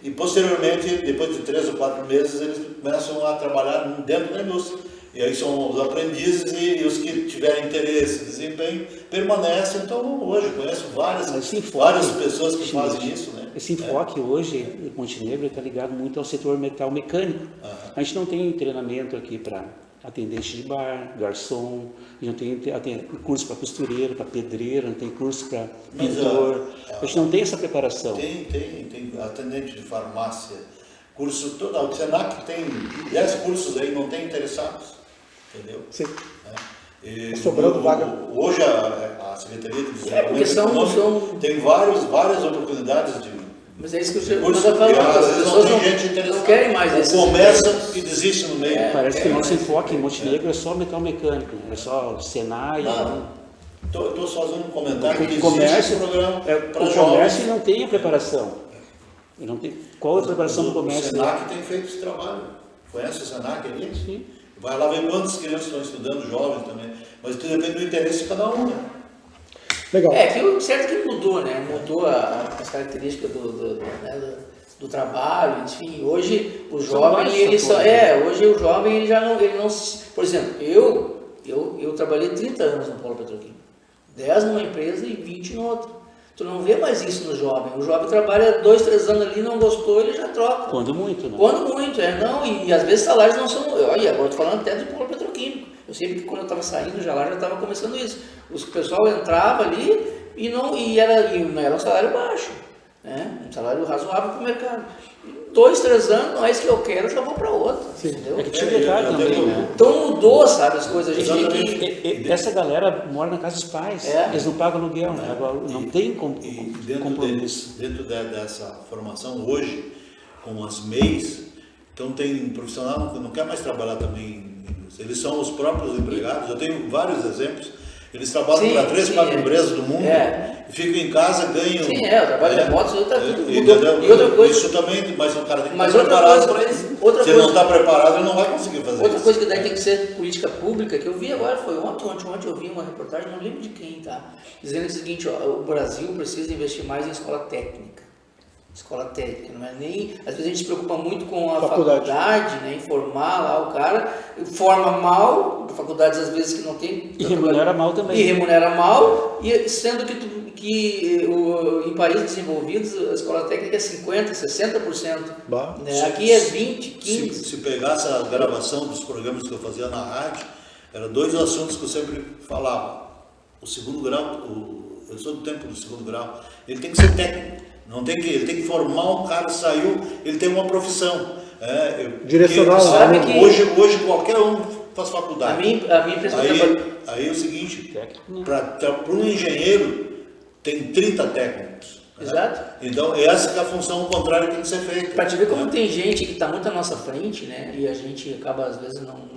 e posteriormente, depois de 3 ou 4 meses, eles começam a trabalhar dentro da indústria. E aí são os aprendizes e os que tiverem interesse, desempenho, permanecem. Então hoje conheço várias pessoas que fazem isso, né? Esse enfoque hoje, em Montenegro, está ligado muito ao setor metal mecânico. A gente não tem treinamento aqui para atendente de bar, garçom, a gente não tem curso para costureiro, para pedreiro, não tem curso para pintor. A gente não tem essa preparação. Tem atendente de farmácia, curso todo. O Senac tem 10 cursos aí, não tem interessados. Entendeu? Sim. Sobrando vaga. Hoje a Secretaria de Desenvolvimento Econômico tem várias oportunidades de. Mas é isso que eu estou falando. As pessoas não querem mais isso. Começa e desiste no meio. Parece que o nosso enfoque em Montenegro é só metal mecânico, é só Senai. Estou só fazendo um comentário que existe um programa para o comércio não tem a preparação. Não tem, qual é a preparação do comércio? O Senac tem feito esse trabalho. Conhece o Senac ali? Sim. Vai lá ver quantas crianças estão estudando, jovens também. Mas tudo depende do interesse de cada um, né? Legal. Que o certo que mudou, né? Mudou as características do trabalho, enfim. Hoje o jovem, hoje o jovem ele não. Por exemplo, eu trabalhei 30 anos no polo petroquímico. 10 numa empresa e 20 em outra. Tu não vê mais isso no jovem. O jovem trabalha 2, 3 anos ali, não gostou, ele já troca. Quando muito, né? Quando muito, não. E às vezes salários não são. Olha, agora estou falando até do polo petroquímico. Eu sei que quando eu estava saindo já estava começando isso. O pessoal entrava ali e não era um salário baixo, né? Um salário razoável para o mercado. 2, 3 anos, não é isso que eu quero, eu já vou para outra. Entendeu? É que tinha detalhe também, né? Então mudou, sabe, as coisas. A gente tem que... Essa galera mora na casa dos pais, eles não pagam aluguel, né? Não tem compromisso. Dentro dessa formação hoje, com as MEIs, então tem profissional que não quer mais trabalhar também. Eles são os próprios empregados. Eu tenho vários exemplos. Eles trabalham para 3, 4 empresas do mundo e ficam em casa, ganham. Sim, o trabalho remoto, tudo. E outra coisa. Isso também, mas o cara tem que estar preparado para isso. Se ele não está preparado, ele não vai conseguir fazer outra coisa que daí tem que ser política pública, que eu vi agora, foi ontem eu vi uma reportagem, não lembro de quem, tá? Dizendo o seguinte, o Brasil precisa investir mais em escola técnica. Escola técnica, não é nem... Às vezes a gente se preocupa muito com a faculdade, né, em formar lá o cara, forma mal, faculdades às vezes que não tem... E remunera mal também. E remunera mal, e sendo que em países desenvolvidos a escola técnica é 50%, 60%. Né? Aqui é 20%, 15%. Se pegasse a gravação dos programas que eu fazia na rádio, eram 2 assuntos que eu sempre falava. O segundo grau, eu sou do tempo do segundo grau, ele tem que ser técnico. Ele tem que formar um cara, saiu, ele tem uma profissão. Direcional. Sabe que hoje qualquer um faz faculdade. A minha impressão aí é o seguinte, para um engenheiro tem 30 técnicos. Exato. Então essa é a função contrária que tem que ser feita. Para te ver como tem gente que está muito à nossa frente, né? E a gente acaba às vezes não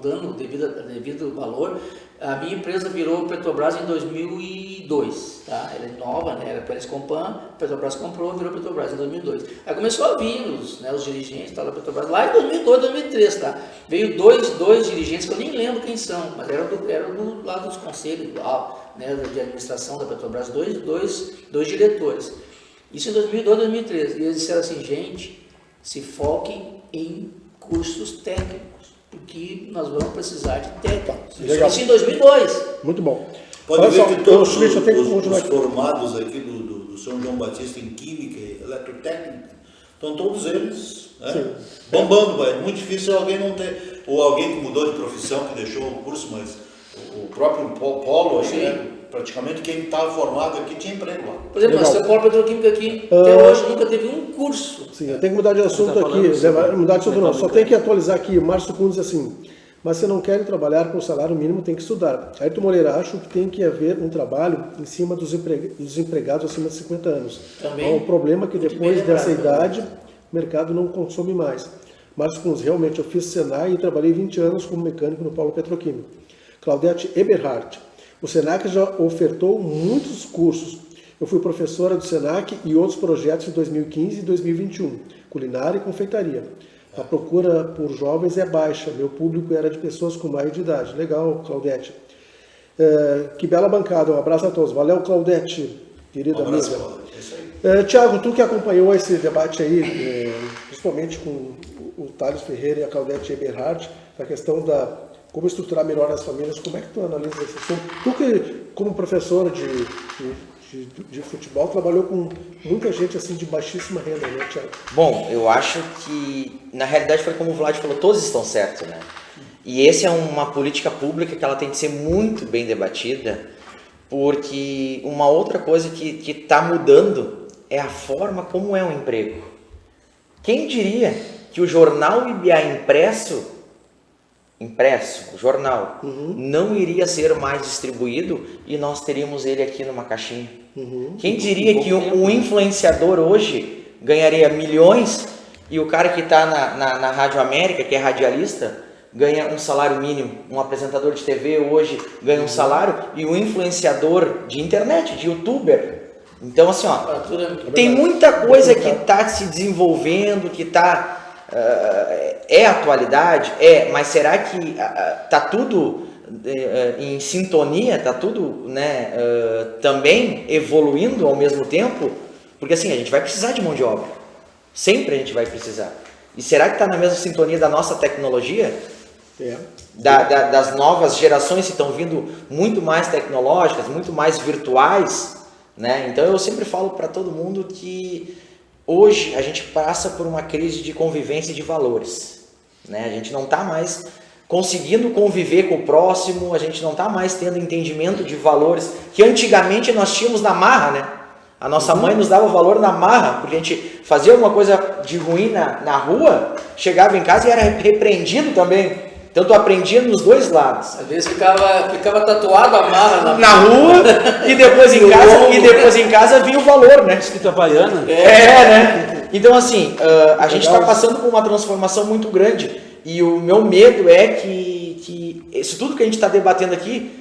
dando o devido valor. A minha empresa virou Petrobras em 2002, tá? Ela é nova, né? Era Perescompan, Petrobras comprou, virou Petrobras em 2002. Aí começou a vir os dirigentes da Petrobras lá em 2002, 2003, tá? Veio dois dirigentes que eu nem lembro quem são, mas eram do lado dos conselhos, né? De administração da Petrobras, dois diretores. Isso em 2002, 2013. E eles disseram assim, gente, se foquem em cursos técnicos, porque nós vamos precisar de técnicos. Isso em 2002. Muito bom. Pode ver que todos os formados aqui do São João Batista em Química e Eletrotécnica, estão todos eles bombando. É muito difícil alguém não ter, ou alguém que mudou de profissão, que deixou o curso, mas o próprio polo, praticamente quem estava formado aqui tinha emprego lá. Por exemplo, nós temos polo petroquímico aqui, até hoje nunca teve um curso. Sim, eu tenho que mudar de assunto aqui, mudar de assunto não, só tem que atualizar aqui. Márcio Cunha diz assim, mas se não querem trabalhar com salário mínimo, tem que estudar. Ayrton Moreira, acho que tem que haver um trabalho em cima dos empregados acima de 50 anos. Também. O problema é que depois dessa idade, o mercado não consome mais. Márcio Cunha, realmente, eu fiz Senai e trabalhei 20 anos como mecânico no polo petroquímico. Claudete Eberhardt, o Senac já ofertou muitos cursos. Eu fui professora do Senac e outros projetos em 2015 e 2021, culinária e confeitaria. A procura por jovens é baixa, meu público era de pessoas com mais de idade. Legal, Claudete. Que bela bancada, um abraço a todos. Valeu, Claudete. Querida Um abraço, amiga. Cláudia. É isso aí. Tiago, tu que acompanhou esse debate aí, principalmente com o Thales Ferreira e a Claudete Eberhard, a questão da como estruturar melhor as famílias, como é que tu analisa esse assunto? Tu que, como professora de futebol, trabalhou com muita gente assim de baixíssima renda, né, Tiago? Bom, eu acho que, na realidade, foi como o Vlad falou, todos estão certos, né? E essa é uma política pública que ela tem que ser muito bem debatida, porque uma outra coisa que está mudando é a forma como é o emprego. Quem diria que o jornal IBA impresso, o jornal, não iria ser mais distribuído e nós teríamos ele aqui numa caixinha? Quem diria que um influenciador hoje ganharia milhões e o cara que está na Rádio América, que é radialista, ganha um salário mínimo? Um apresentador de TV hoje ganha um salário e um influenciador de internet, de youtuber. Então, assim, ó, tem muita coisa que está se desenvolvendo, que está... é atualidade? Mas será que está tudo em sintonia? Está tudo, né, também evoluindo ao mesmo tempo? Porque assim, a gente vai precisar de mão de obra. Sempre a gente vai precisar. E será que está na mesma sintonia da nossa tecnologia? Das novas gerações que estão vindo muito mais tecnológicas, muito mais virtuais, né? Então eu sempre falo para todo mundo que hoje a gente passa por uma crise de convivência de valores, né? A gente não está mais conseguindo conviver com o próximo, a gente não está mais tendo entendimento de valores que antigamente nós tínhamos na marra, né? A nossa mãe nos dava valor na marra, porque a gente fazia alguma coisa de ruim na rua, chegava em casa e era repreendido também. Então tu aprendia nos dois lados. Às vezes ficava tatuado a marra na rua e depois em casa vinha o valor, né? Escrito havaiana. Né? Então assim, a gente está passando por uma transformação muito grande e o meu medo é que isso tudo que a gente está debatendo aqui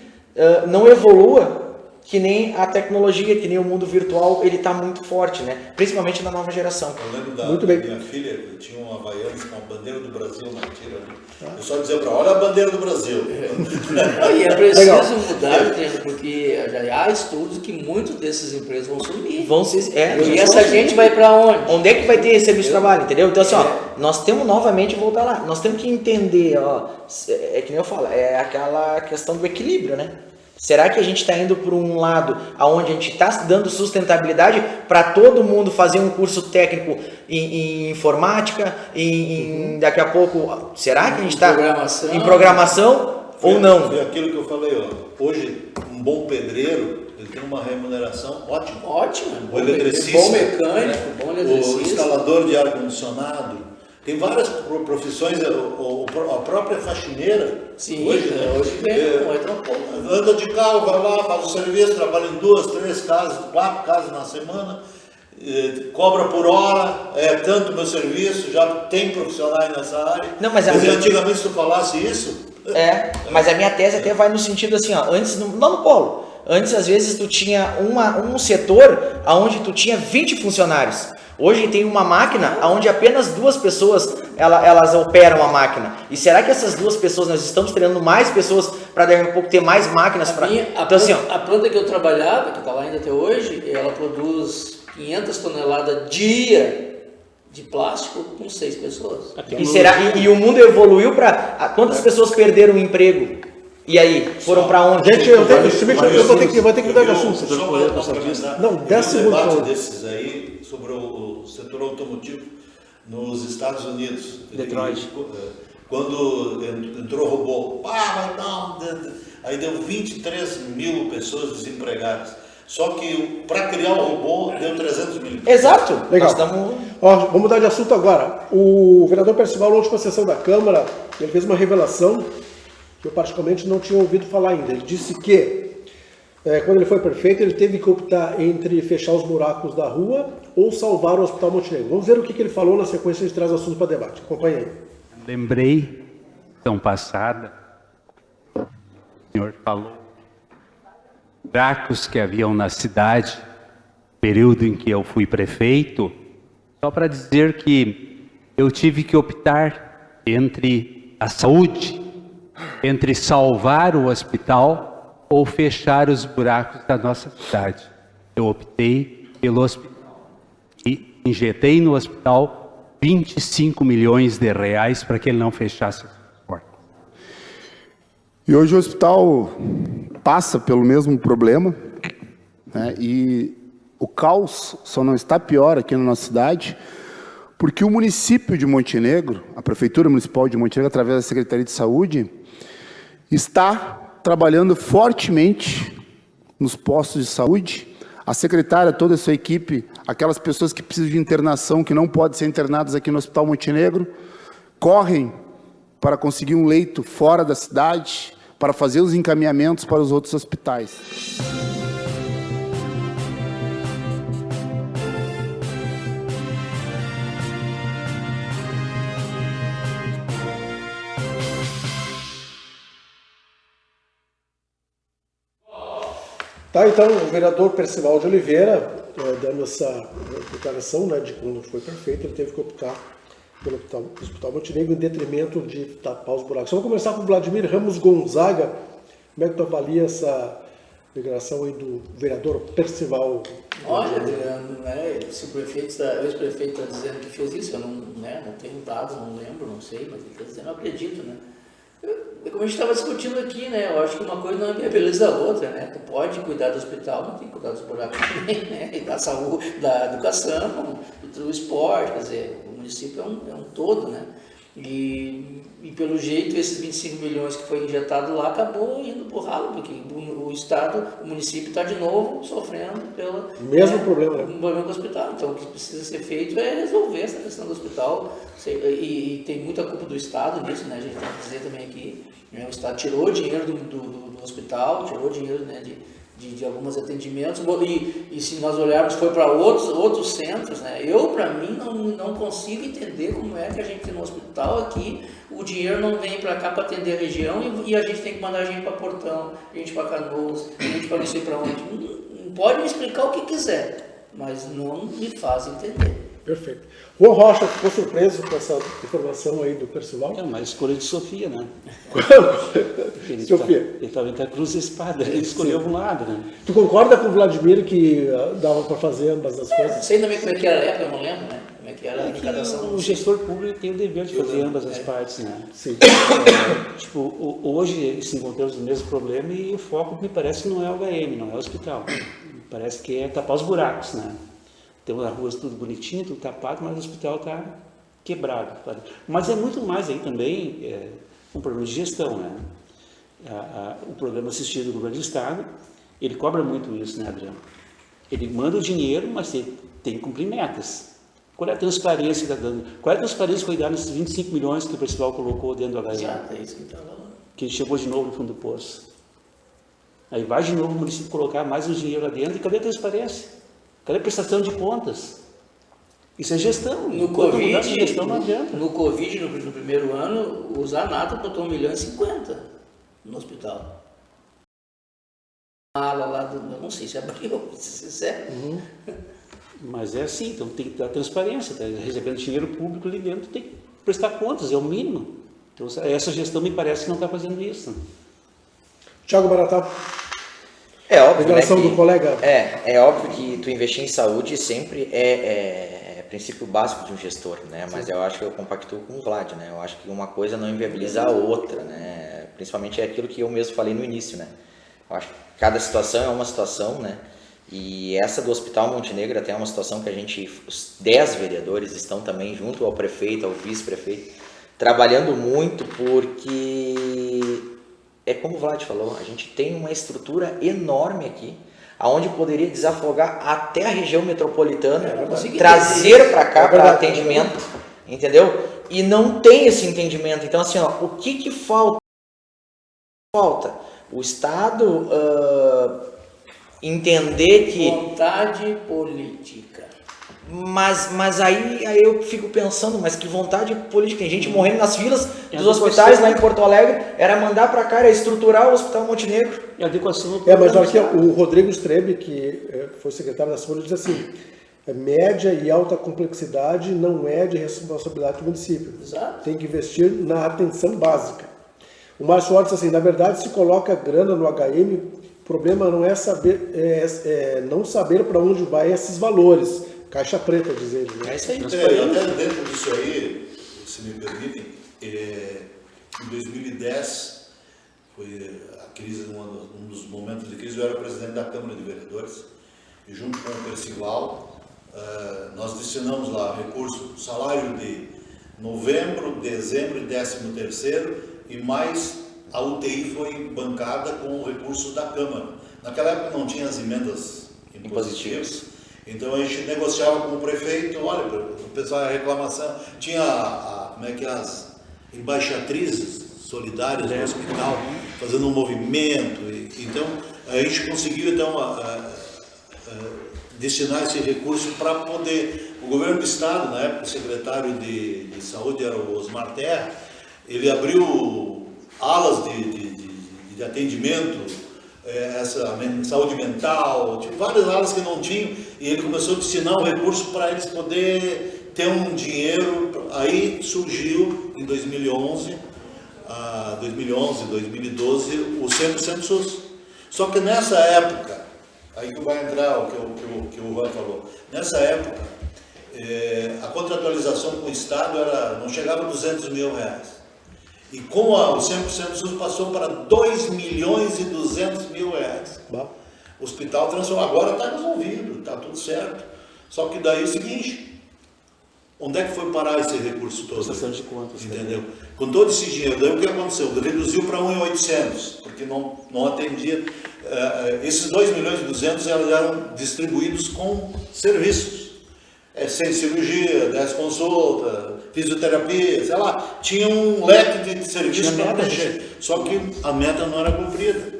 não evolua que nem a tecnologia, que nem o mundo virtual, ele está muito forte, né? Principalmente na nova geração. Eu lembro da minha filha, que tinha uma Havaianas com a bandeira do Brasil na tira. Eu só dizia para ela, olha a bandeira do Brasil. E é preciso mudar, porque há estudos que muitos desses empresas vão sumir. E essa gente vai para onde? Onde é que vai ter serviço de trabalho, entendeu? Então assim, nós temos novamente voltar lá. Nós temos que entender, é que nem eu falo, é aquela questão do equilíbrio, né? Será que a gente está indo por um lado onde a gente está dando sustentabilidade para todo mundo fazer um curso técnico em informática, daqui a pouco, será que a gente está em programação ou não? Foi aquilo que eu falei, hoje um bom pedreiro, ele tem uma remuneração ótima. O eletricista, bom mecânico, bom eletricista. O instalador de ar-condicionado. Tem várias profissões, a própria faxineira. Sim, hoje anda de carro, vai lá, faz o serviço, trabalha em 2, 3 casas, 4 casas na semana, cobra por hora, tanto meu serviço, já tem profissionais nessa área. Não, mas antigamente se tu falasse isso... mas a minha tese até vai no sentido assim, antes, lá no polo, antes às vezes tu tinha um setor onde tu tinha 20 funcionários. Hoje tem uma máquina onde apenas 2 pessoas elas operam a máquina. E será que essas 2 pessoas, nós estamos treinando mais pessoas para daqui a pouco ter mais máquinas? A planta que eu trabalhava, que está lá ainda até hoje, ela produz 500 toneladas dia de plástico com 6 pessoas. E o mundo evoluiu para... Quantas pessoas perderam o emprego? E aí, foram para onde? Gente, eu vou ter que mudar de assunto. Não, 10 segundos. Um debate desses aí sobre o setor automotivo nos Estados Unidos. Detroit. Quando entrou robô, aí deu 23 mil pessoas desempregadas. Só que para criar o robô deu 300 mil. Exato. Legal. Vamos mudar de assunto agora. O vereador Percival, na última sessão da Câmara, ele fez uma revelação que eu particularmente não tinha ouvido falar ainda. Ele disse que, quando ele foi prefeito, ele teve que optar entre fechar os buracos da rua ou salvar o Hospital Montenegro. Vamos ver o que ele falou na sequência de traz assuntos para debate. Acompanhe aí. Lembrei, ano passada, o senhor falou, buracos que haviam na cidade, período em que eu fui prefeito, só para dizer que eu tive que optar entre a saúde, entre salvar o hospital ou fechar os buracos da nossa cidade. eu optei pelo hospital. E injetei no hospital 25 milhões de reais para que ele não fechasse as portas. E hoje o hospital passa pelo mesmo problema, né? E o caos só não está pior aqui na nossa cidade, porque o município de Montenegro, a Prefeitura Municipal de Montenegro, através da Secretaria de Saúde, está trabalhando fortemente nos postos de saúde. A secretária, toda a sua equipe, aquelas pessoas que precisam de internação, que não podem ser internadas aqui no Hospital Montenegro, correm para conseguir um leito fora da cidade, para fazer os encaminhamentos para os outros hospitais. Tá, então, o vereador Percival de Oliveira, dando essa declaração, né, de quando foi prefeito, ele teve que optar pelo Hospital Montenegro em detrimento de tapar os buracos. Vamos começar com o Vladimir Ramos Gonzaga. Como é que tu avalia essa declaração aí do vereador Percival? Olha, Adriano, né, se o ex-prefeito está dizendo que fez isso, eu não tenho dados, não lembro, não sei, mas ele está dizendo, eu acredito, né? Como a gente estava discutindo aqui, né? Eu acho que uma coisa não é beleza da outra, né? Tu pode cuidar do hospital, mas tem que cuidar dos buracos também, né? E da saúde, da educação, do esporte, quer dizer, o município é um todo, né? E pelo jeito, esses 25 milhões que foi injetado lá acabou indo pro ralo, porque o Estado, o município está de novo sofrendo pelo mesmo problema, né? Um problema com o hospital. Então, o que precisa ser feito é resolver essa questão do hospital. E tem muita culpa do Estado nisso, né? A gente tem que dizer também aqui, né? O Estado tirou dinheiro do hospital, tirou dinheiro, né, de alguns atendimentos, e se nós olharmos, foi para outros centros, né? Eu, para mim, não consigo entender como é que a gente tem no hospital aqui, o dinheiro não vem para cá para atender a região e a gente tem que mandar a gente para Portão, a gente para Canoas, a gente para não sei para onde. Não pode me explicar o que quiser, mas não me faz entender. Perfeito. Juan Rocha ficou surpreso com essa informação aí do Percival? É uma escolha de Sofia, né? Sofia. Ele estava entre a cruz e a espada, ele escolheu um lado, né? Tu concorda com o Vladimir que dava para fazer ambas as coisas? Não sei também como é que era a época, eu não lembro, né? Como é que era a arrecadação. O gestor público tem o dever de fazer ambas as partes, né? Sim. Hoje se encontramos no mesmo problema e o foco me parece que não é o HM, não é o hospital. Parece que é tapar os buracos, né? Temos as ruas tudo bonitinho, tudo tapado, mas o hospital está quebrado. Mas é muito mais aí também um problema de gestão, né? O programa assistido do governo do Estado, ele cobra muito isso, né, Adriano? Ele manda o dinheiro, mas ele tem que cumprir metas. Qual é a transparência que está dando? Qual é a transparência que foi dada nesses 25 milhões que o pessoal colocou dentro do HM? Exato, é isso que estava lá. Que chegou de novo no fundo do poço. Aí vai de novo o município colocar mais um dinheiro lá dentro, e cadê a transparência? Cadê a prestação de contas? Isso é gestão. No Covid, no Covid, no primeiro ano, o Zanata botou 1,50 milhões no hospital. Lá não sei se abriu, se é. Mas é assim, então tem que dar transparência. Tá recebendo dinheiro público ali dentro, tem que prestar contas, é o mínimo. Então essa gestão me parece que não está fazendo isso. Thiago Maratá. É óbvio, né, do colega. É óbvio que tu investir em saúde sempre é princípio básico de um gestor, né? Mas eu acho que eu compactuo com o Vlad, né? Eu acho que uma coisa não inviabiliza a outra, né? Principalmente é aquilo que eu mesmo falei no início, né? Eu acho que cada situação é uma situação, né? E essa do Hospital Montenegro até é uma situação que a gente, os 10 vereadores estão também junto ao prefeito, ao vice-prefeito, trabalhando muito, porque é como o Vlad falou, a gente tem uma estrutura enorme aqui, aonde poderia desafogar até a região metropolitana, trazer para cá para atendimento, entendeu? E não tem esse entendimento. Então, assim, ó, o que falta? O Estado entender que... Vontade política. Mas aí eu fico pensando, mas que vontade política. Tem gente morrendo nas filas dos hospitais lá em Porto Alegre, era mandar para cá, era estruturar o Hospital Montenegro. E a adequação... mas olha aqui, o Rodrigo Strebe, que foi secretário da Saúde, diz assim, média e alta complexidade não é de responsabilidade do município. Exato. Tem que investir na atenção básica. O Márcio Horta diz assim, na verdade se coloca grana no HM o problema não é saber, não saber para onde vai esses valores. Caixa preta, diz ele. Né? É isso aí. Até dentro disso aí, se me permitem, em 2010, foi a crise, um dos momentos de crise, eu era presidente da Câmara de Vereadores, e junto com o Percival, nós destinamos lá recurso, salário de novembro, dezembro e 13º, e mais a UTI foi bancada com o recurso da Câmara. Naquela época não tinha as emendas impositivas, então a gente negociava com o prefeito, olha, o pessoal, a reclamação, tinha as embaixatrizes solidárias do hospital, fazendo um movimento, então a gente conseguiu destinar esse recurso para poder, o governo do estado, na época o secretário de saúde era o Osmar Terra, ele abriu alas de atendimento, saúde mental, tipo, várias áreas que não tinham, e ele começou a destinar o recurso para eles poderem ter um dinheiro. Aí surgiu em 2011, 2012, o 100% SUS. Só que nessa época, aí que vai entrar o que o Juan falou, nessa época, a contratualização com o Estado não chegava a R$200 mil. E com o 100% SUS passou para R$2.200.000. O hospital transformou, agora está resolvido, está tudo certo. Só que daí é o seguinte, onde é que foi parar esse recurso todo? Prestação de contas. Entendeu? Com todo esse dinheiro, daí o que aconteceu? Reduziu para 1.800, porque não atendia. Esses 2.200.000 eram distribuídos com serviços. 6 cirurgia, 10 consultas, fisioterapia, sei lá, tinha um leque de serviços para preencher. Só que a meta não era cumprida.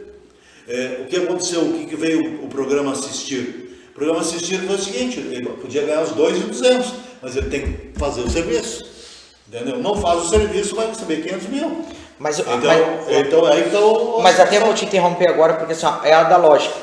O que aconteceu? O que veio o programa Assistir? O programa Assistir foi o seguinte, ele podia ganhar os 2.200, mas ele tem que fazer o serviço. Entendeu? Não faz o serviço, vai receber 500 mil. Mas mas até vou te interromper agora, porque assim, é a da lógica.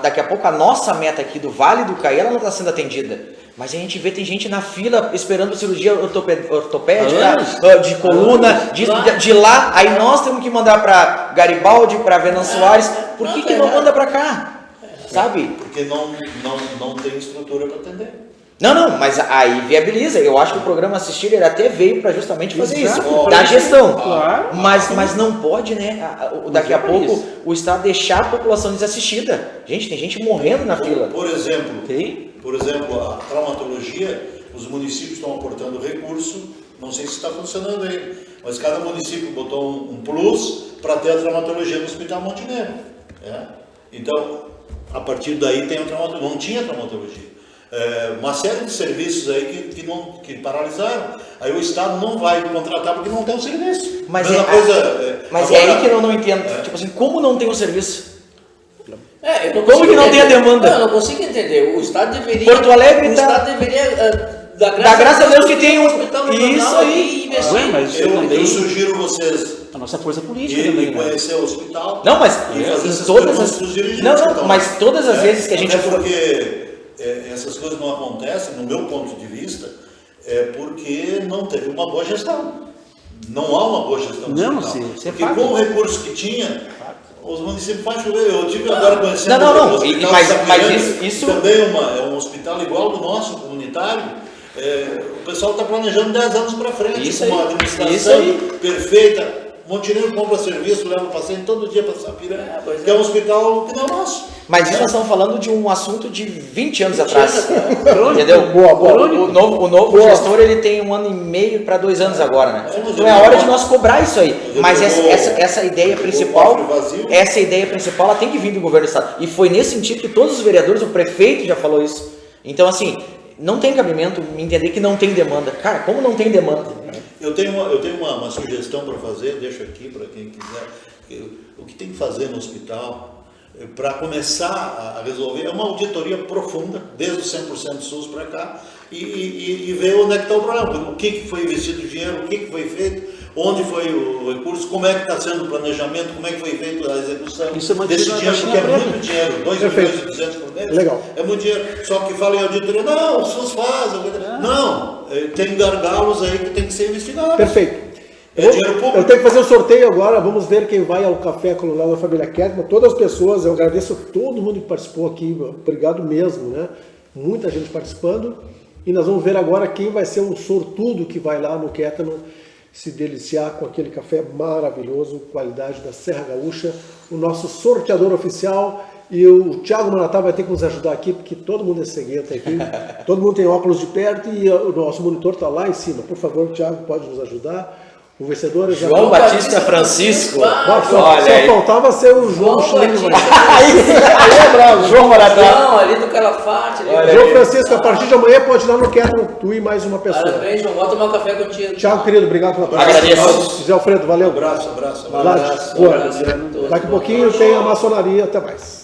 Daqui a pouco a nossa meta aqui do Vale do Caí, ela não está sendo atendida. Mas a gente vê, tem gente na fila esperando cirurgia ortopédica, de coluna, de lá, aí nós temos que mandar para Garibaldi, para Venâncio Soares. Por que não manda para cá? Sabe? Porque não tem estrutura para atender. Não, mas aí viabiliza. Eu acho que o programa Assistir ele até veio para justamente fazer isso, da gestão. Claro. Mas não pode, né? Daqui a pouco o Estado deixar a população desassistida. Gente, tem gente morrendo na fila. Por exemplo, a traumatologia, os municípios estão aportando recurso, não sei se está funcionando aí, mas cada município botou um plus para ter a traumatologia no Hospital Montenegro. Então, a partir daí tem a traumatologia, não tinha traumatologia. Uma série de serviços aí que paralisaram. Aí o Estado não vai contratar porque não tem o serviço. Mas é aí que eu não entendo. Tipo assim, como não tem o serviço? Como que não tem a demanda? Não, eu não consigo entender. O Estado deveria... Porto Alegre o Estado deveria... Da graça a Deus que tem um hospital isso aí. Mas eu sugiro vocês a nossa força política também conhecer o hospital. Não, mas e fazer essas todas as mas todas as vezes que a gente porque essas coisas não acontecem, no meu ponto de vista, porque não teve uma boa gestão. Não há uma boa gestão. Não, sim. Porque com o recurso que tinha, os municípios fazem chover. Eu tive agora conhecendo o hospital mas isso também é um hospital igual do nosso, comunitário. O pessoal está planejando 10 anos para frente, isso com uma administração perfeita. Montenegro compra serviço, leva o paciente todo dia para Sapiranga, que é um hospital que não é o nosso. Mas isso nós estamos falando de um assunto de 20 anos atrás. Entendeu? O novo gestor ele tem 1 ano e meio para 2 anos agora, né? Então é a hora de nós cobrar isso aí. Mas essa ideia principal, ela tem que vir do governo do estado. E foi nesse sentido que todos os vereadores, o prefeito já falou isso. Então assim, não tem cabimento me entender que não tem demanda. Cara, como não tem demanda? Eu tenho uma sugestão para fazer, deixo aqui para quem quiser. O que tem que fazer no hospital, para começar a resolver, é uma auditoria profunda, desde o 100% SUS para cá, e ver onde é que está o problema, o que foi investido o dinheiro, o que foi feito, onde foi o recurso, como é que está sendo o planejamento, como é que foi feita a execução desse dinheiro, porque é muito dinheiro, 2.200.000 por mês, é muito dinheiro. Só que fala em auditoria, não, o SUS faz, não, tem gargalos aí que tem que ser investigados. Perfeito. É dinheiro público. Eu tenho que fazer um sorteio agora, vamos ver quem vai ao Café Colonial da família Kettmann. Todas as pessoas, eu agradeço a todo mundo que participou aqui, obrigado mesmo, né? Muita gente participando. E nós vamos ver agora quem vai ser um sortudo que vai lá no Kettmann se deliciar com aquele café maravilhoso, qualidade da Serra Gaúcha. O nosso sorteador oficial, e o Thiago Maratá vai ter que nos ajudar aqui, porque todo mundo é cegueta aqui, todo mundo tem óculos de perto e o nosso monitor está lá em cima. Por favor, Thiago, pode nos ajudar. O vencedor é João Batista Francisco. Olha, só faltava ser o João Schlegel. Aí é bravo. João Maratá. Não, ali do Calafate. João Francisco, a partir de amanhã pode ir lá no Kettmann, tu e mais uma pessoa. Parabéns, João. Vou tomar um café contigo. Thiago, querido, obrigado pela participação. Agradeço. Zé Alfredo, valeu. Abraço. Daqui a pouquinho tem a maçonaria. Até mais.